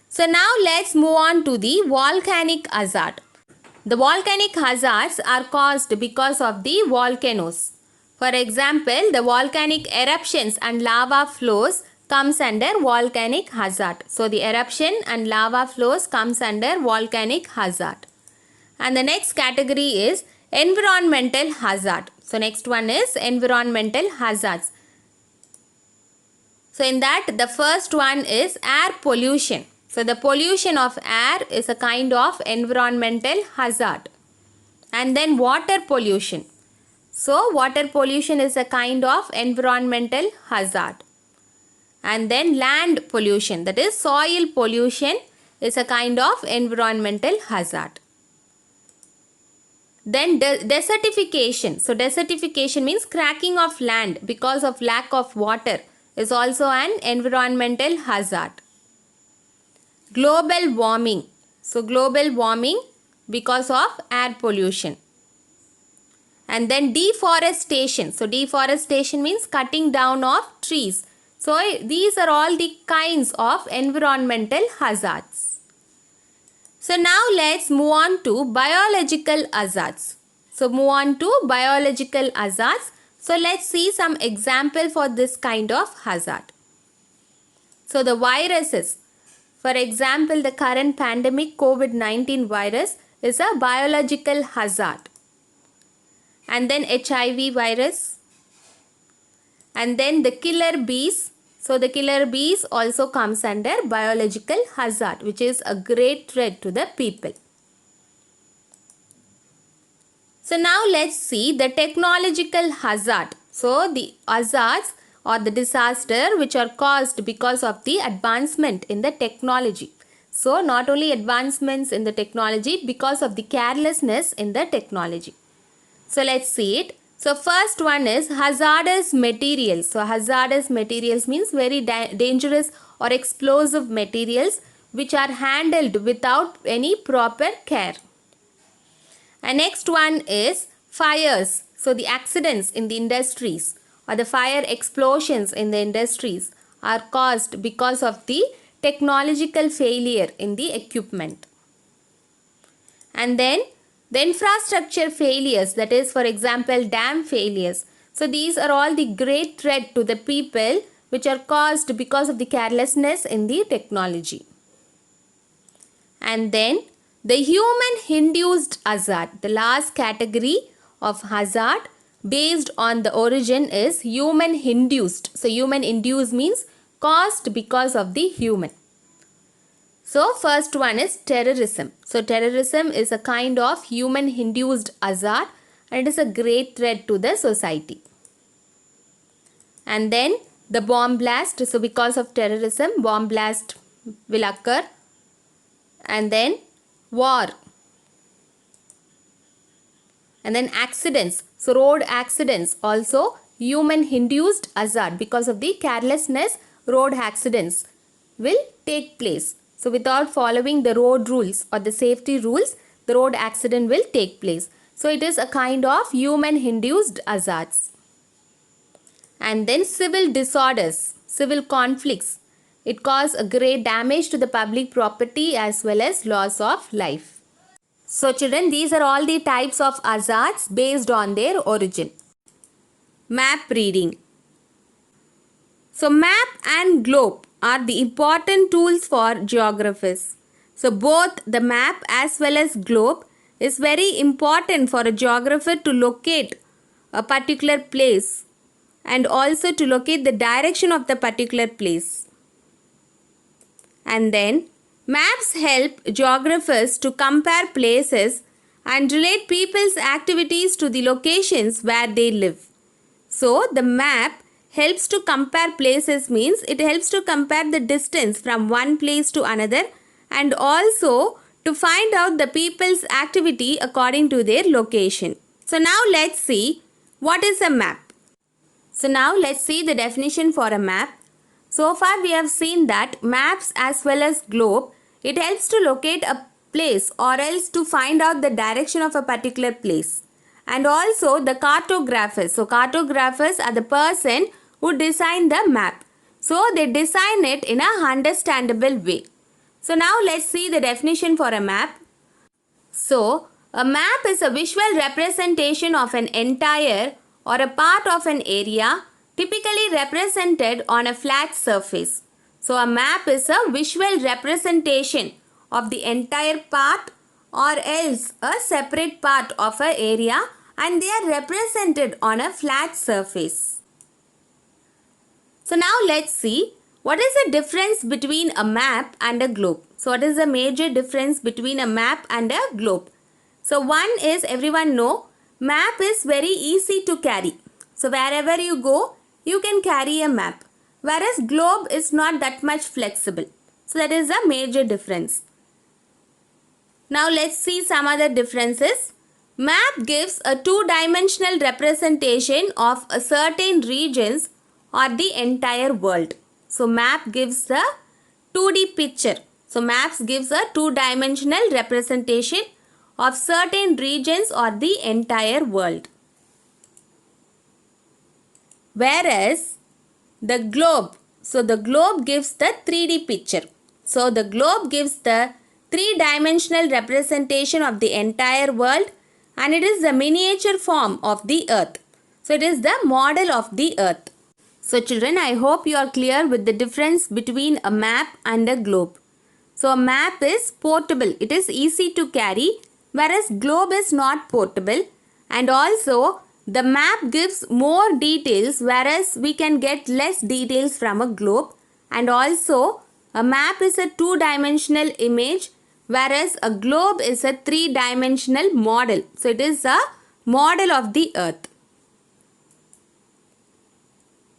So now let's move on to the volcanic hazard. The volcanic hazards are caused because of the volcanoes. For example, the volcanic eruptions and lava flows comes under volcanic hazard. So the eruption and lava flows comes under volcanic hazard. And the next category is environmental hazard. So next one is environmental hazards. So in that the first one is air pollution. So the pollution of air is a kind of environmental hazard. And then water pollution. So water pollution is a kind of environmental hazard. And then land pollution, that is soil pollution, is a kind of environmental hazard. Then desertification. So desertification means cracking of land because of lack of water is also an environmental hazard. Global warming. So global warming because of air pollution. And then deforestation. So deforestation means cutting down of trees. So these are all the kinds of environmental hazards. So now let's move on to biological hazards. So move on to biological hazards. So let's see some example for this kind of hazard. So the viruses. For example, the current pandemic COVID-19 virus is a biological hazard. And then HIV virus. And then the killer bees. So the killer bees also comes under biological hazard, which is a great threat to the people. So now let's see the technological hazard. So the hazards or the disaster which are caused because of the advancement in the technology. So not only advancements in the technology, because of the carelessness in the technology. So let's see it. So first one is hazardous materials. So hazardous materials means very dangerous or explosive materials which are handled without any proper care. And next one is fires. So the accidents in the industries or the fire explosions in the industries are caused because of the technological failure in the equipment. And then the infrastructure failures, that is for example dam failures. So these are all the great threat to the people which are caused because of the carelessness in the technology. And then the human induced hazard, the last category of hazard based on the origin is human induced. So human induced means caused because of the human. So first one is terrorism. So terrorism is a kind of human induced hazard and it is a great threat to the society. And then the bomb blast. So because of terrorism, bomb blast will occur. And then war. And then accidents. So road accidents also human induced hazard, because of the carelessness road accidents will take place. So without following the road rules or the safety rules, the road accident will take place. So it is a kind of human induced hazards. And then civil disorders, civil conflicts. It causes a great damage to the public property as well as loss of life. So children, these are all the types of hazards based on their origin. Map reading. So map and globe are the important tools for geographers. So both the map as well as globe is very important for a geographer to locate a particular place and also to locate the direction of the particular place. And then maps help geographers to compare places and relate people's activities to the locations where they live. So the map helps to compare places means it helps to compare the distance from one place to another and also to find out the people's activity according to their location. So now let's see what is a map. So now let's see the definition for a map. So far we have seen that maps as well as globe, it helps to locate a place or else to find out the direction of a particular place. And also the cartographers. So cartographers are the person who design the map. So they design it in a understandable way. So now let's see the definition for a map. So a map is a visual representation of an entire or a part of an area typically represented on a flat surface. So a map is a visual representation of the entire part or else a separate part of an area and they are represented on a flat surface. So now let's see what is the difference between a map and a globe. So what is the major difference between a map and a globe? So one is everyone know map is very easy to carry. So wherever you go you can carry a map. Whereas globe is not that much flexible. So that is a major difference. Now let's see some other differences. Map gives a two-dimensional representation of a certain regions or the entire world. So map gives the 2D picture. So maps gives a two-dimensional representation of certain regions or the entire world. Whereas the globe, so the globe gives the 3D picture. So the globe gives the three-dimensional representation of the entire world and it is the miniature form of the earth. So it is the model of the earth. So children, I hope you are clear with the difference between a map and a globe. So a map is portable. It is easy to carry, whereas globe is not portable. And also the map gives more details, whereas we can get less details from a globe. And also a map is a two-dimensional image, whereas a globe is a three-dimensional model. So it is a model of the earth.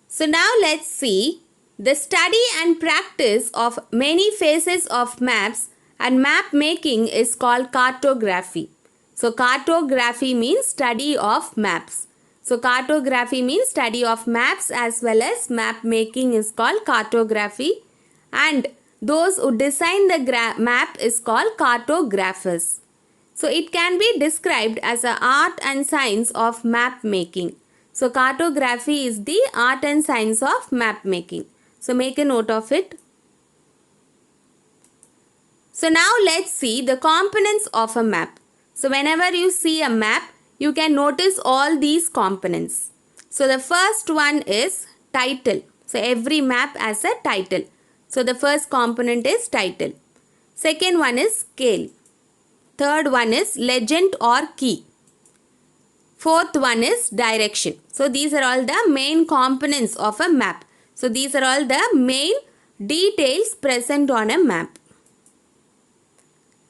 So now let's see the study and practice of many phases of maps and map making is called cartography. So cartography means study of maps. So cartography means study of maps as well as map making is called cartography, and those who design the map is called cartographers. So it can be described as an art and science of map making. So cartography is the art and science of map making. So make a note of it. So now let's see the components of a map. So whenever you see a map, you can notice all these components. So the first one is title. So every map has a title. So the first component is title. Second one is scale. Third one is legend or key. Fourth one is direction. So these are all the main components of a map. So these are all the main details present on a map.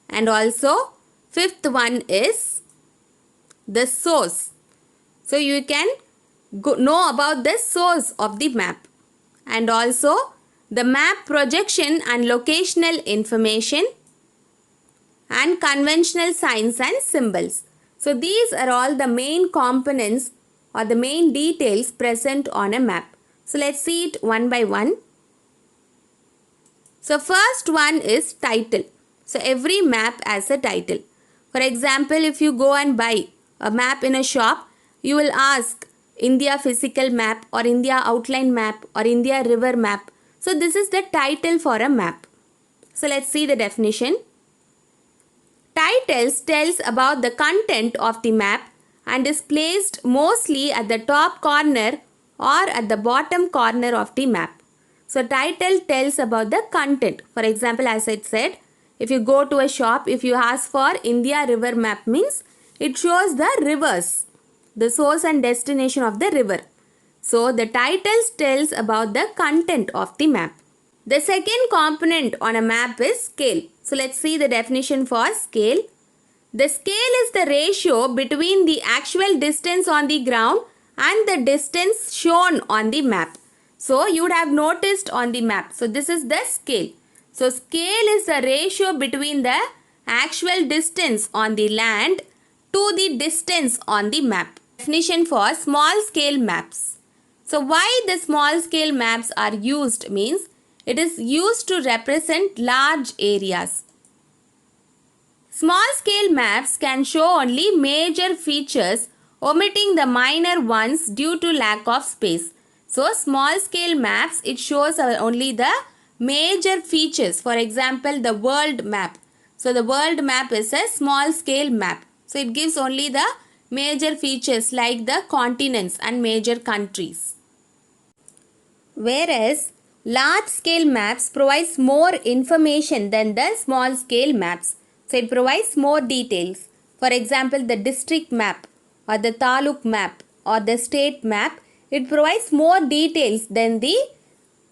And also fifth one is the source. So you can know about the source of the map. And also the map projection and locational information and conventional signs and symbols. So these are all the main components or the main details present on a map. So let's see it one by one. So first one is title. So every map has a title. For example, if you go and buy a map in a shop, you will ask India physical map or India outline map or India river map. So this is the title for a map. So let's see the definition. Titles tells about the content of the map and is placed mostly at the top corner or at the bottom corner of the map. So title tells about the content. For example, as I said, if you go to a shop, if you ask for India river map, means it shows the rivers, the source and destination of the river. So the titles tells about the content of the map. The second component on a map is scale. So let's see the definition for scale. The scale is the ratio between the actual distance on the ground and the distance shown on the map. So you would have noticed on the map. So this is the scale. So scale is the ratio between the actual distance on the land to the distance on the map. Definition for small scale maps. So why the small scale maps are used means it is used to represent large areas. Small scale maps can show only major features, omitting the minor ones due to lack of space. So small scale maps, it shows only the major features. For example, the world map. So the world map is a small scale map. So it gives only the major features like the continents and major countries. Whereas large scale maps provides more information than the small scale maps. So it provides more details. For example, the district map or the taluk map or the state map, it provides more details than the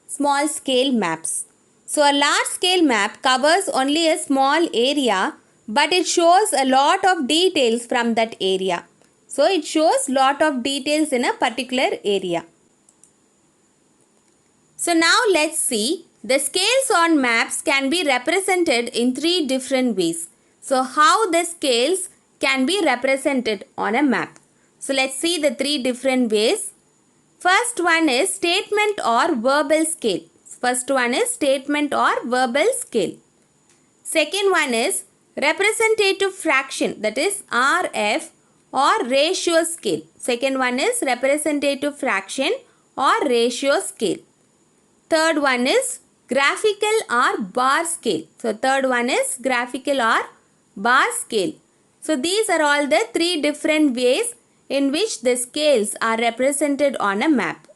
small scale maps. So a large scale map covers only a small area, but it shows a lot of details from that area. So it shows lot of details in a particular area. So now let's see, the scales on maps can be represented in 3 different ways. So how the scales can be represented on a map. So let's see the 3 different ways. First one is statement or verbal scale. First one is statement or verbal scale. Second one is representative fraction, that is RF or ratio scale. Second one is representative fraction or ratio scale. Third one is graphical or bar scale. So third one is graphical or bar scale. So these are all the 3 different ways in which the scales are represented on a map.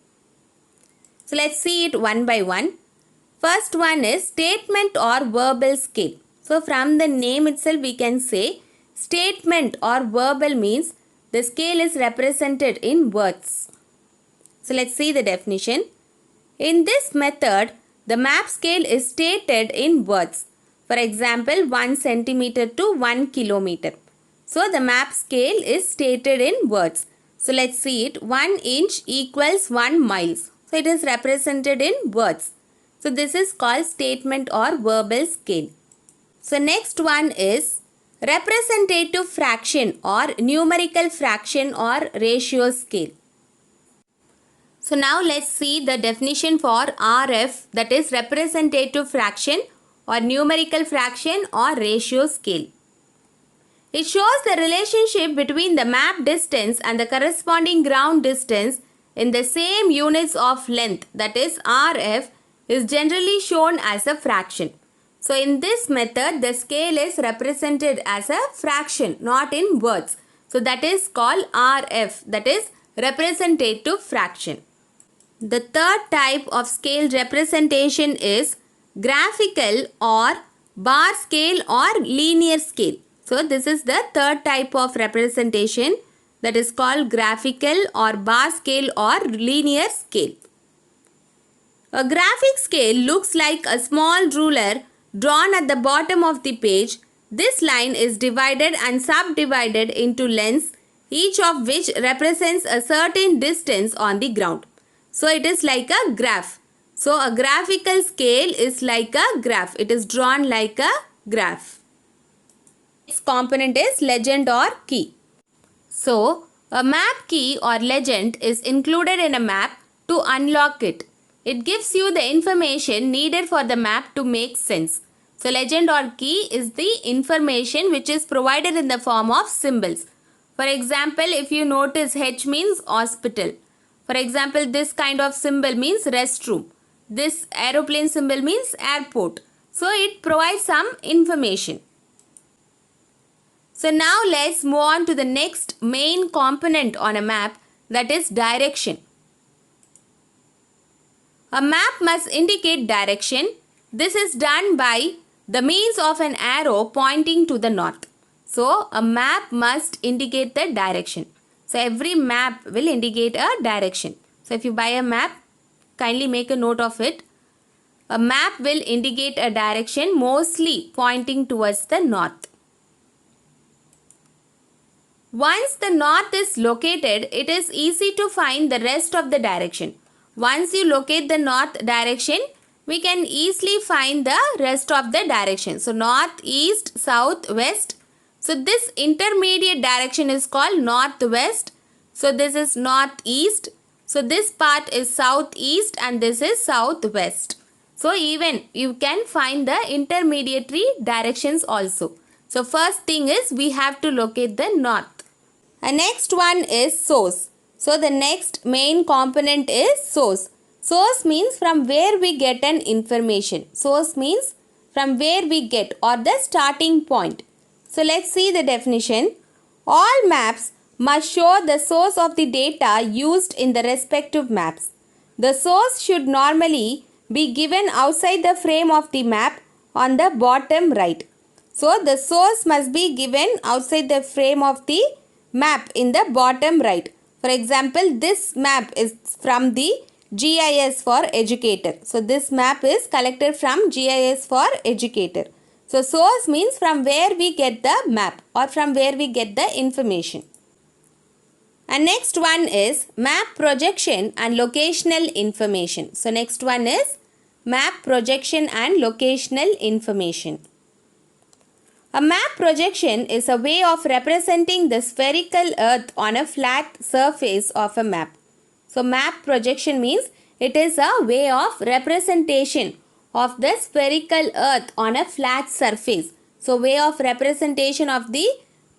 So let's see it one by one. First one is statement or verbal scale. So from the name itself we can say statement or verbal means the scale is represented in words. So let's see the definition. In this method, the map scale is stated in words. For example, 1 centimeter to 1 kilometer. So the map scale is stated in words. So let's see it. 1 inch equals 1 miles. So it is represented in words. So this is called statement or verbal scale. So next one is representative fraction or numerical fraction or ratio scale. So now let's see the definition for RF, that is representative fraction or numerical fraction or ratio scale. It shows the relationship between the map distance and the corresponding ground distance in the same units of length, that is RF, is generally shown as a fraction. So in this method, the scale is represented as a fraction, not in words. So that is called RF, that is representative fraction. The third type of scale representation is graphical or bar scale or linear scale. So this is the third type of representation, that is called graphical or bar scale or linear scale. A graphic scale looks like a small ruler drawn at the bottom of the page. This line is divided and subdivided into lengths, each of which represents a certain distance on the ground. So it is like a graph. So a graphical scale is like a graph. It is drawn like a graph. Its component is legend or key. So a map key or legend is included in a map to unlock it. It gives you the information needed for the map to make sense. So legend or key is the information which is provided in the form of symbols. For example, if you notice, H means hospital. For example, this kind of symbol means restroom. This aeroplane symbol means airport. So it provides some information. So now let's move on to the next main component on a map, that is direction. A map must indicate direction. This is done by the means of an arrow pointing to the north. So a map must indicate the direction. So every map will indicate a direction. So if you buy a map, kindly make a note of it. A map will indicate a direction mostly pointing towards the north. Once the north is located, it is easy to find the rest of the direction. Once you locate the north direction, we can easily find the rest of the direction. So north, east, south, west. So this intermediate direction is called northwest. So this is northeast. So this part is southeast and this is southwest. So even you can find the intermediary directions also. So first thing is we have to locate the north. And next one is source. So the next main component is source. Source means from where we get an information. Source means from where we get or the starting point. So let's see the definition. All maps must show the source of the data used in the respective maps. The source should normally be given outside the frame of the map on the bottom right. So the source must be given outside the frame of the map in the bottom right. For example, this map is from the GIS for Educator. So this map is collected from GIS for Educator. So source means from where we get the map or from where we get the information. And next one is map projection and locational information. So next one is map projection and locational information. A map projection is a way of representing the spherical earth on a flat surface of a map. So map projection means it is a way of representation of the spherical earth on a flat surface. So way of representation of the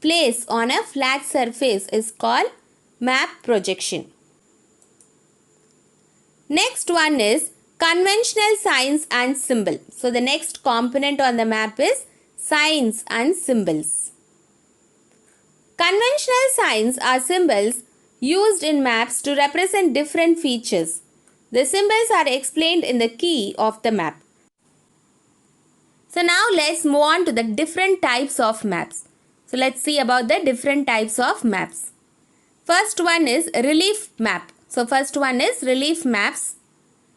place on a flat surface is called map projection. Next one is conventional signs and symbol. So the next component on the map is signs and symbols. Conventional signs are symbols used in maps to represent different features. The symbols are explained in the key of the map. So now let's move on to the different types of maps. So let's see about the different types of maps. First one is relief map. So first one is relief maps.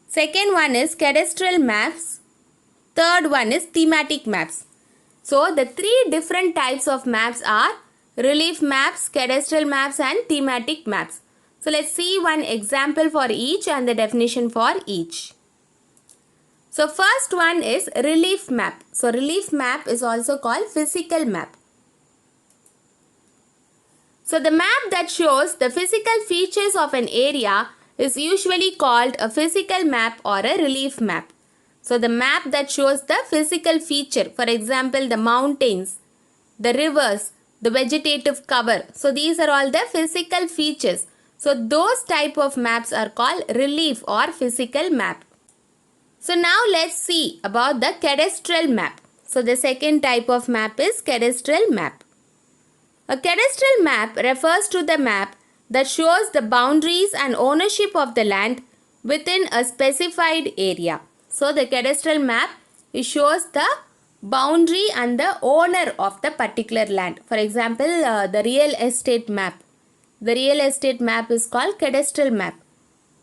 Second one is cadastral maps. Third one is thematic maps. So the three different types of maps are relief maps, cadastral maps and thematic maps. So let's see one example for each and the definition for each. So first one is relief map. So relief map is also called physical map. So the map that shows the physical features of an area is usually called a physical map or a relief map. So the map that shows the physical feature, for example, the mountains, the rivers, the vegetative cover. So these are all the physical features. So those type of maps are called relief or physical map. So now let's see about the cadastral map. So the second type of map is cadastral map. A cadastral map refers to the map that shows the boundaries and ownership of the land within a specified area. So the cadastral map, it shows the boundary and the owner of the particular land. For example, the real estate map. The real estate map is called cadastral map.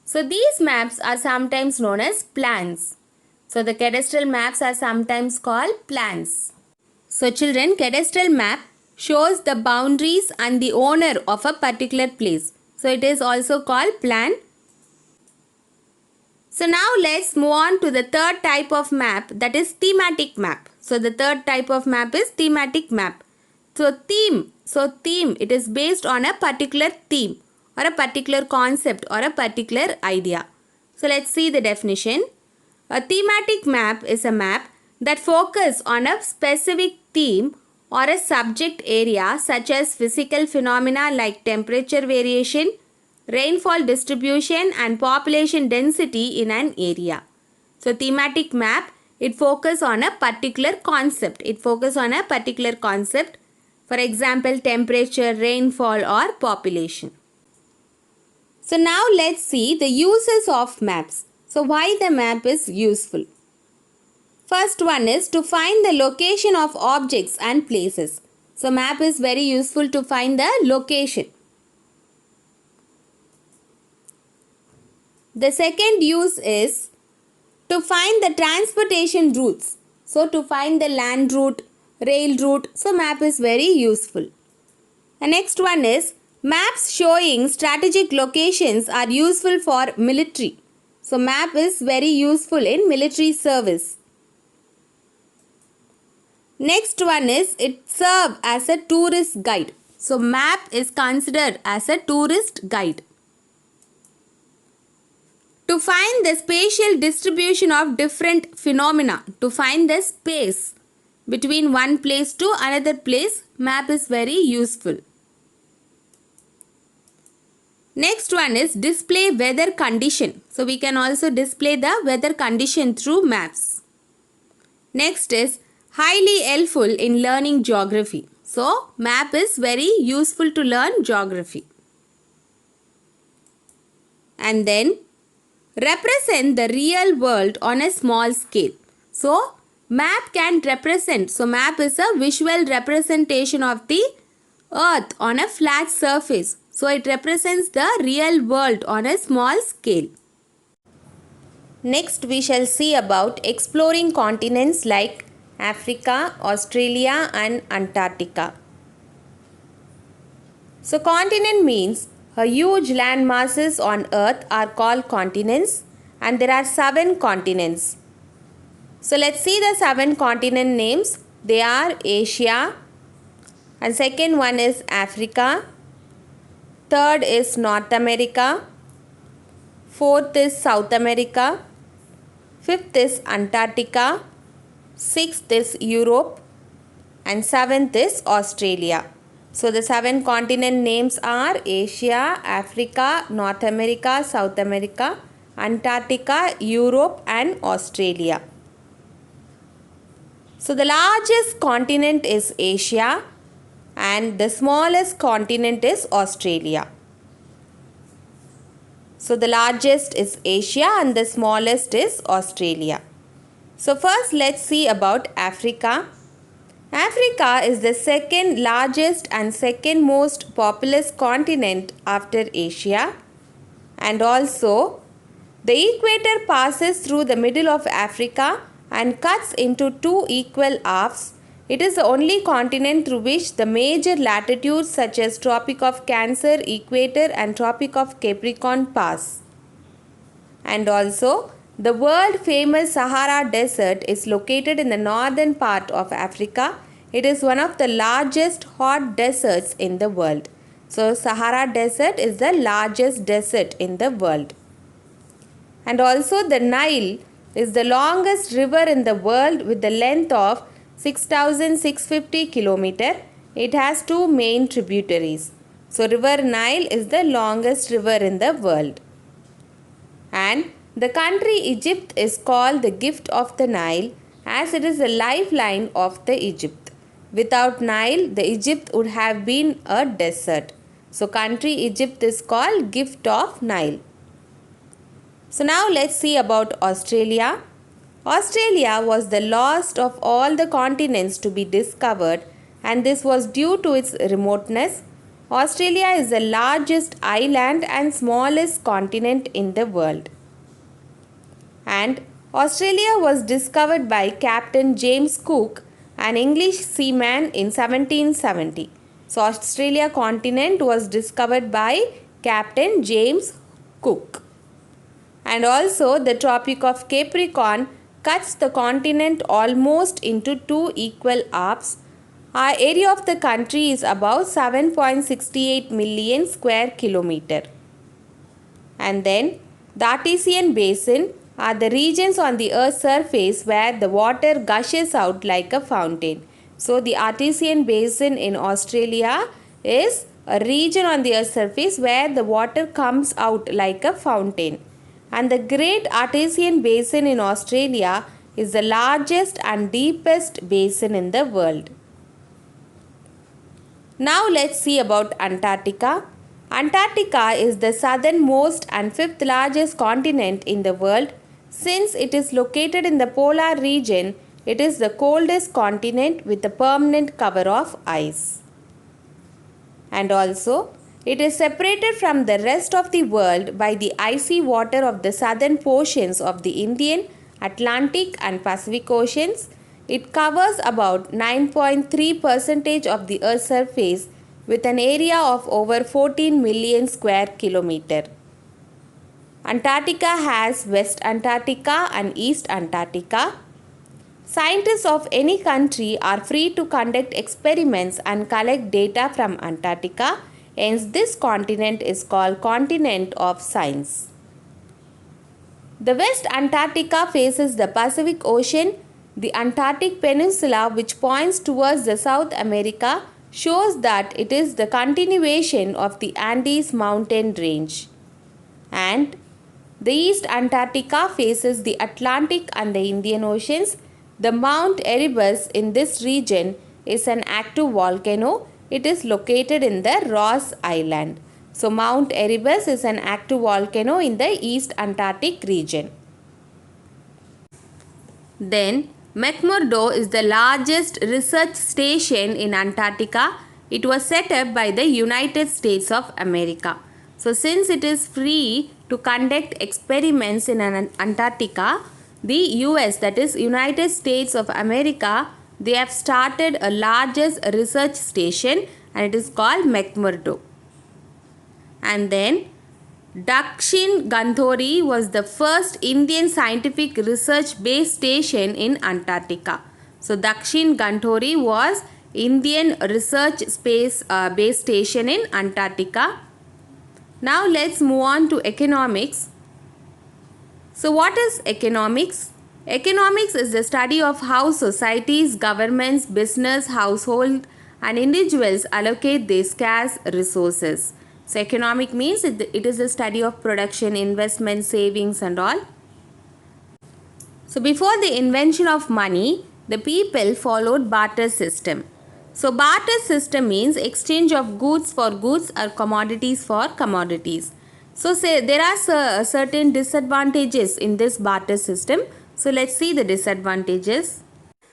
So these maps are sometimes known as plans. So the cadastral maps are sometimes called plans. So children, cadastral map shows the boundaries and the owner of a particular place. So it is also called plan. So now let's move on to the third type of map, that is thematic map. So the third type of map is thematic map. So theme, it is based on a particular theme or a particular concept or a particular idea. So let's see the definition. A thematic map is a map that focuses on a specific theme or a subject area such as physical phenomena like temperature variation, rainfall distribution and population density in an area. So thematic map, it focuses on a particular concept. For example, temperature, rainfall or population. So now let's see the uses of maps. So why the map is useful? First one is to find the location of objects and places. So map is very useful to find the location. The second use is to find the transportation routes. So to find the land route, rail route, so map is very useful. The next one is maps showing strategic locations are useful for military. So map is very useful in military service. Next one is it serves as a tourist guide. So map is considered as a tourist guide. To find the spatial distribution of different phenomena, to find the space between one place to another place, map is very useful. Next one is display weather condition. So we can also display the weather condition through maps. Next is highly helpful in learning geography. So map is very useful to learn geography. And then represent the real world on a small scale. So map can represent. So map is a visual representation of the earth on a flat surface. So it represents the real world on a small scale. Next we shall see about exploring continents like Africa, Australia and Antarctica. So continent means a huge land masses on earth are called continents, and there are 7 continents. So let's see the 7 continent names. They are Asia, and second one is Africa, third is North America, fourth is South America, fifth is Antarctica, sixth is Europe, and seventh is Australia. So the 7 continent names are Asia, Africa, North America, South America, Antarctica, Europe and Australia. So the largest continent is Asia and the smallest continent is Australia. So the largest is Asia and the smallest is Australia. So first let's see about Africa. Africa is the second largest and second most populous continent after Asia, and also the equator passes through the middle of Africa and cuts into 2 equal halves. It is the only continent through which the major latitudes such as Tropic of Cancer, Equator and Tropic of Capricorn pass. And also the world famous Sahara Desert is located in the northern part of Africa. It is one of the largest hot deserts in the world. So Sahara Desert is the largest desert in the world. And also the Nile is the longest river in the world with the length of 6,650 km. It has 2 main tributaries. So River Nile is the longest river in the world. And the country Egypt is called the gift of the Nile as it is the lifeline of the Egypt. Without Nile, the Egypt would have been a desert. So country Egypt is called gift of Nile. So now let's see about Australia. Australia was the last of all the continents to be discovered, and this was due to its remoteness. Australia is the largest island and smallest continent in the world. And Australia was discovered by Captain James Cook, an English seaman, in 1770. So Australia continent was discovered by Captain James Cook. And also the Tropic of Capricorn cuts the continent almost into 2 equal halves. Our area of the country is about 7.68 million square kilometer. And then the Artesian Basin are the regions on the Earth's surface where the water gushes out like a fountain. So the Artesian Basin in Australia is a region on the Earth's surface where the water comes out like a fountain. And the Great Artesian Basin in Australia is the largest and deepest basin in the world. Now let's see about Antarctica. Antarctica is the southernmost and fifth largest continent in the world. Since it is located in the polar region, it is the coldest continent with a permanent cover of ice. And also, it is separated from the rest of the world by the icy water of the southern portions of the Indian, Atlantic and Pacific Oceans. It covers about 9.3% of the Earth's surface with an area of over 14 million square kilometer. Antarctica has West Antarctica and East Antarctica. Scientists of any country are free to conduct experiments and collect data from Antarctica. Hence, this continent is called Continent of Science. The West Antarctica faces the Pacific Ocean. The Antarctic Peninsula, which points towards the South America, shows that it is the continuation of the Andes mountain range. And the East Antarctica faces the Atlantic and the Indian Oceans. The Mount Erebus in this region is an active volcano. It is located in the Ross Island. So, Mount Erebus is an active volcano in the East Antarctic region. Then, McMurdo is the largest research station in Antarctica. It was set up by the United States of America. So, since it is free to conduct experiments in Antarctica, the US, that is United States of America, they have started a largest research station and it is called McMurdo. And then Dakshin Ganthori was the first Indian scientific research base station in Antarctica. So Dakshin Ganthori was Indian research space base station in Antarctica. Now let's move on to economics. So what is economics? Economics is the study of how societies, governments, business, household and individuals allocate their scarce resources. So economic means it is the study of production, investment, savings and all. So before the invention of money, the people followed barter system. So barter system means exchange of goods for goods or commodities for commodities. So say there are certain disadvantages in this barter system. So let's see the disadvantages.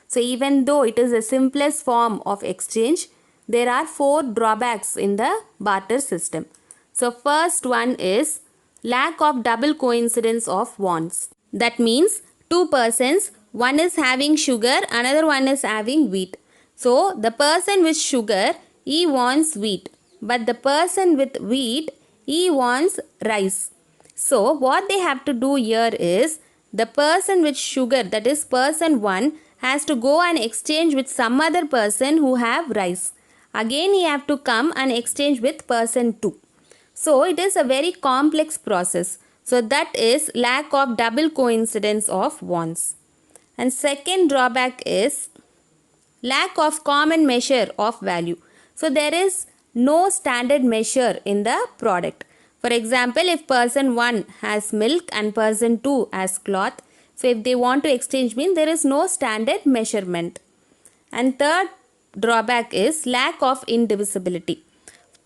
So even though it is the simplest form of exchange, there are 4 drawbacks in the barter system. So first one is lack of double coincidence of wants. That means 2 persons, one is having sugar, another one is having wheat. So the person with sugar, he wants wheat, but the person with wheat, he wants rice. So what they have to do here is the person with sugar, that is person 1, has to go and exchange with some other person who have rice. Again he have to come and exchange with person 2. So it is a very complex process. So that is lack of double coincidence of wants. And second drawback is lack of common measure of value. So there is no standard measure in the product. For example, if person 1 has milk and person 2 has cloth, so if they want to exchange mean there is no standard measurement. And third drawback is lack of indivisibility.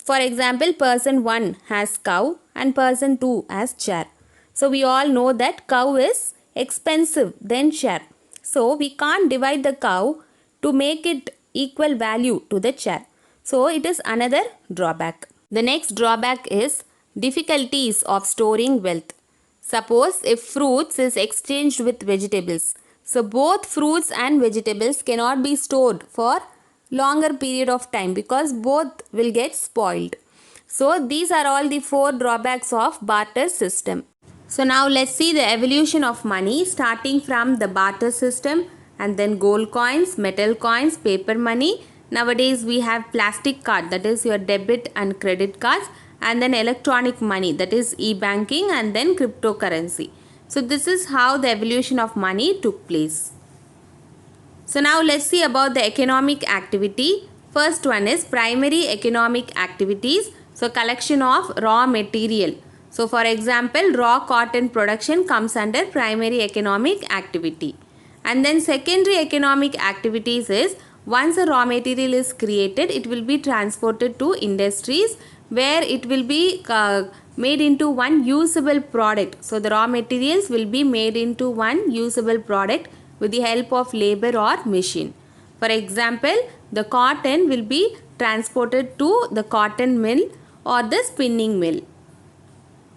For example, person 1 has cow and person 2 has chair. So we all know that cow is expensive than chair. So we can't divide the cow to make it equal value to the chair. So it is another drawback. The next drawback is difficulties of storing wealth. Suppose if fruits is exchanged with vegetables. So both fruits and vegetables cannot be stored for longer period of time because both will get spoiled. So these are all the 4 drawbacks of barter system. So now let's see the evolution of money starting from the barter system and then gold coins, metal coins, paper money. Nowadays we have plastic card, that is your debit and credit cards, and then electronic money, that is e-banking, and then cryptocurrency. So this is how the evolution of money took place. So now let's see about the economic activity. First one is primary economic activities. So collection of raw material. So for example, raw cotton production comes under primary economic activity. And then secondary economic activities is once a raw material is created, it will be transported to industries where it will be made into one usable product. So the raw materials will be made into one usable product with the help of labor or machine. For example, the cotton will be transported to the cotton mill or the spinning mill.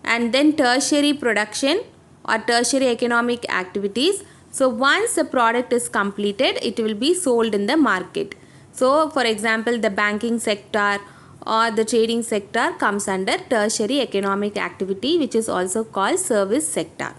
And then tertiary production or tertiary economic activities. So once the product is completed, it will be sold in the market. So for example, the banking sector or the trading sector comes under tertiary economic activity, which is also called service sector.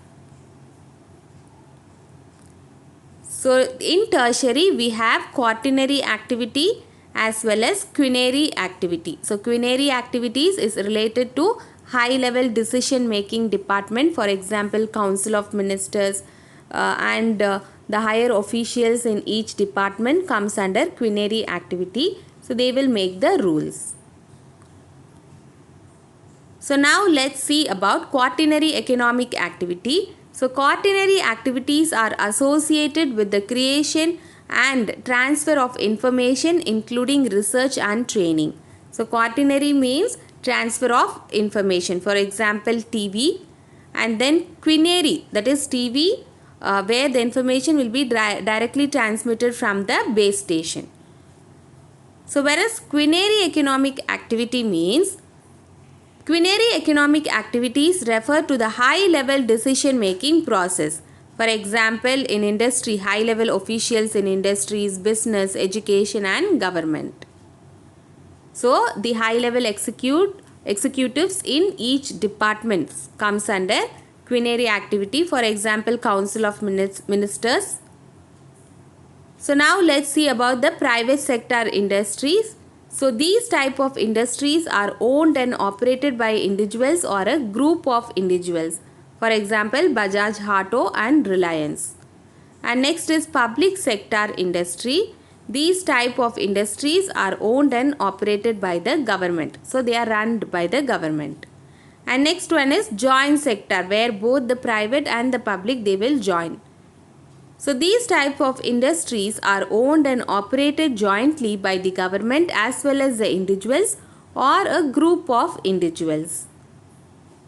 So in tertiary, we have quaternary activity as well as quinary activity. So quinary activities is related to high level decision making department, for example council of ministers and the higher officials in each department comes under quinary activity. So they will make the rules. So now let's see about quaternary economic activity. So quaternary activities are associated with the creation and transfer of information, including research and training. So quaternary means transfer of information, for example TV, and then quinary, that is TV, where the information will be directly transmitted from the base station. So whereas quinary economic activity means, quinary economic activities refer to the high level decision making process. For example, in industry, high level officials in industries, business, education and government. So the high level executives in each department comes under quinary activity, for example council of ministers. So now let's see about the private sector industries. So these type of industries are owned and operated by individuals or a group of individuals. For example, Bajaj Auto and Reliance. And next is public sector industry. These type of industries are owned and operated by the government. So they are run by the government. And next one is joint sector, where both the private and the public they will join. So these type of industries are owned and operated jointly by the government as well as the individuals or a group of individuals.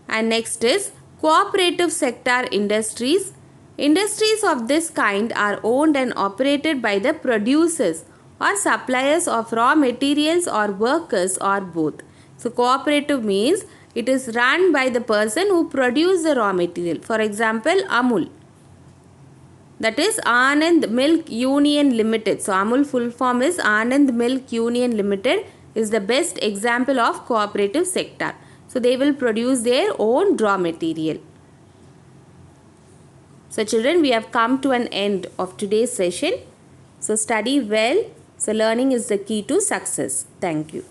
And next is cooperative sector industries. Industries of this kind are owned and operated by the producers or suppliers of raw materials or workers or both. So cooperative means it is run by the person who produces the raw material. For example, Amul, that is Anand Milk Union Limited. So Amul full form is Anand Milk Union Limited is the best example of cooperative sector. So they will produce their own raw material. So children, we have come to an end of today's session. So study well. So learning is the key to success. Thank you.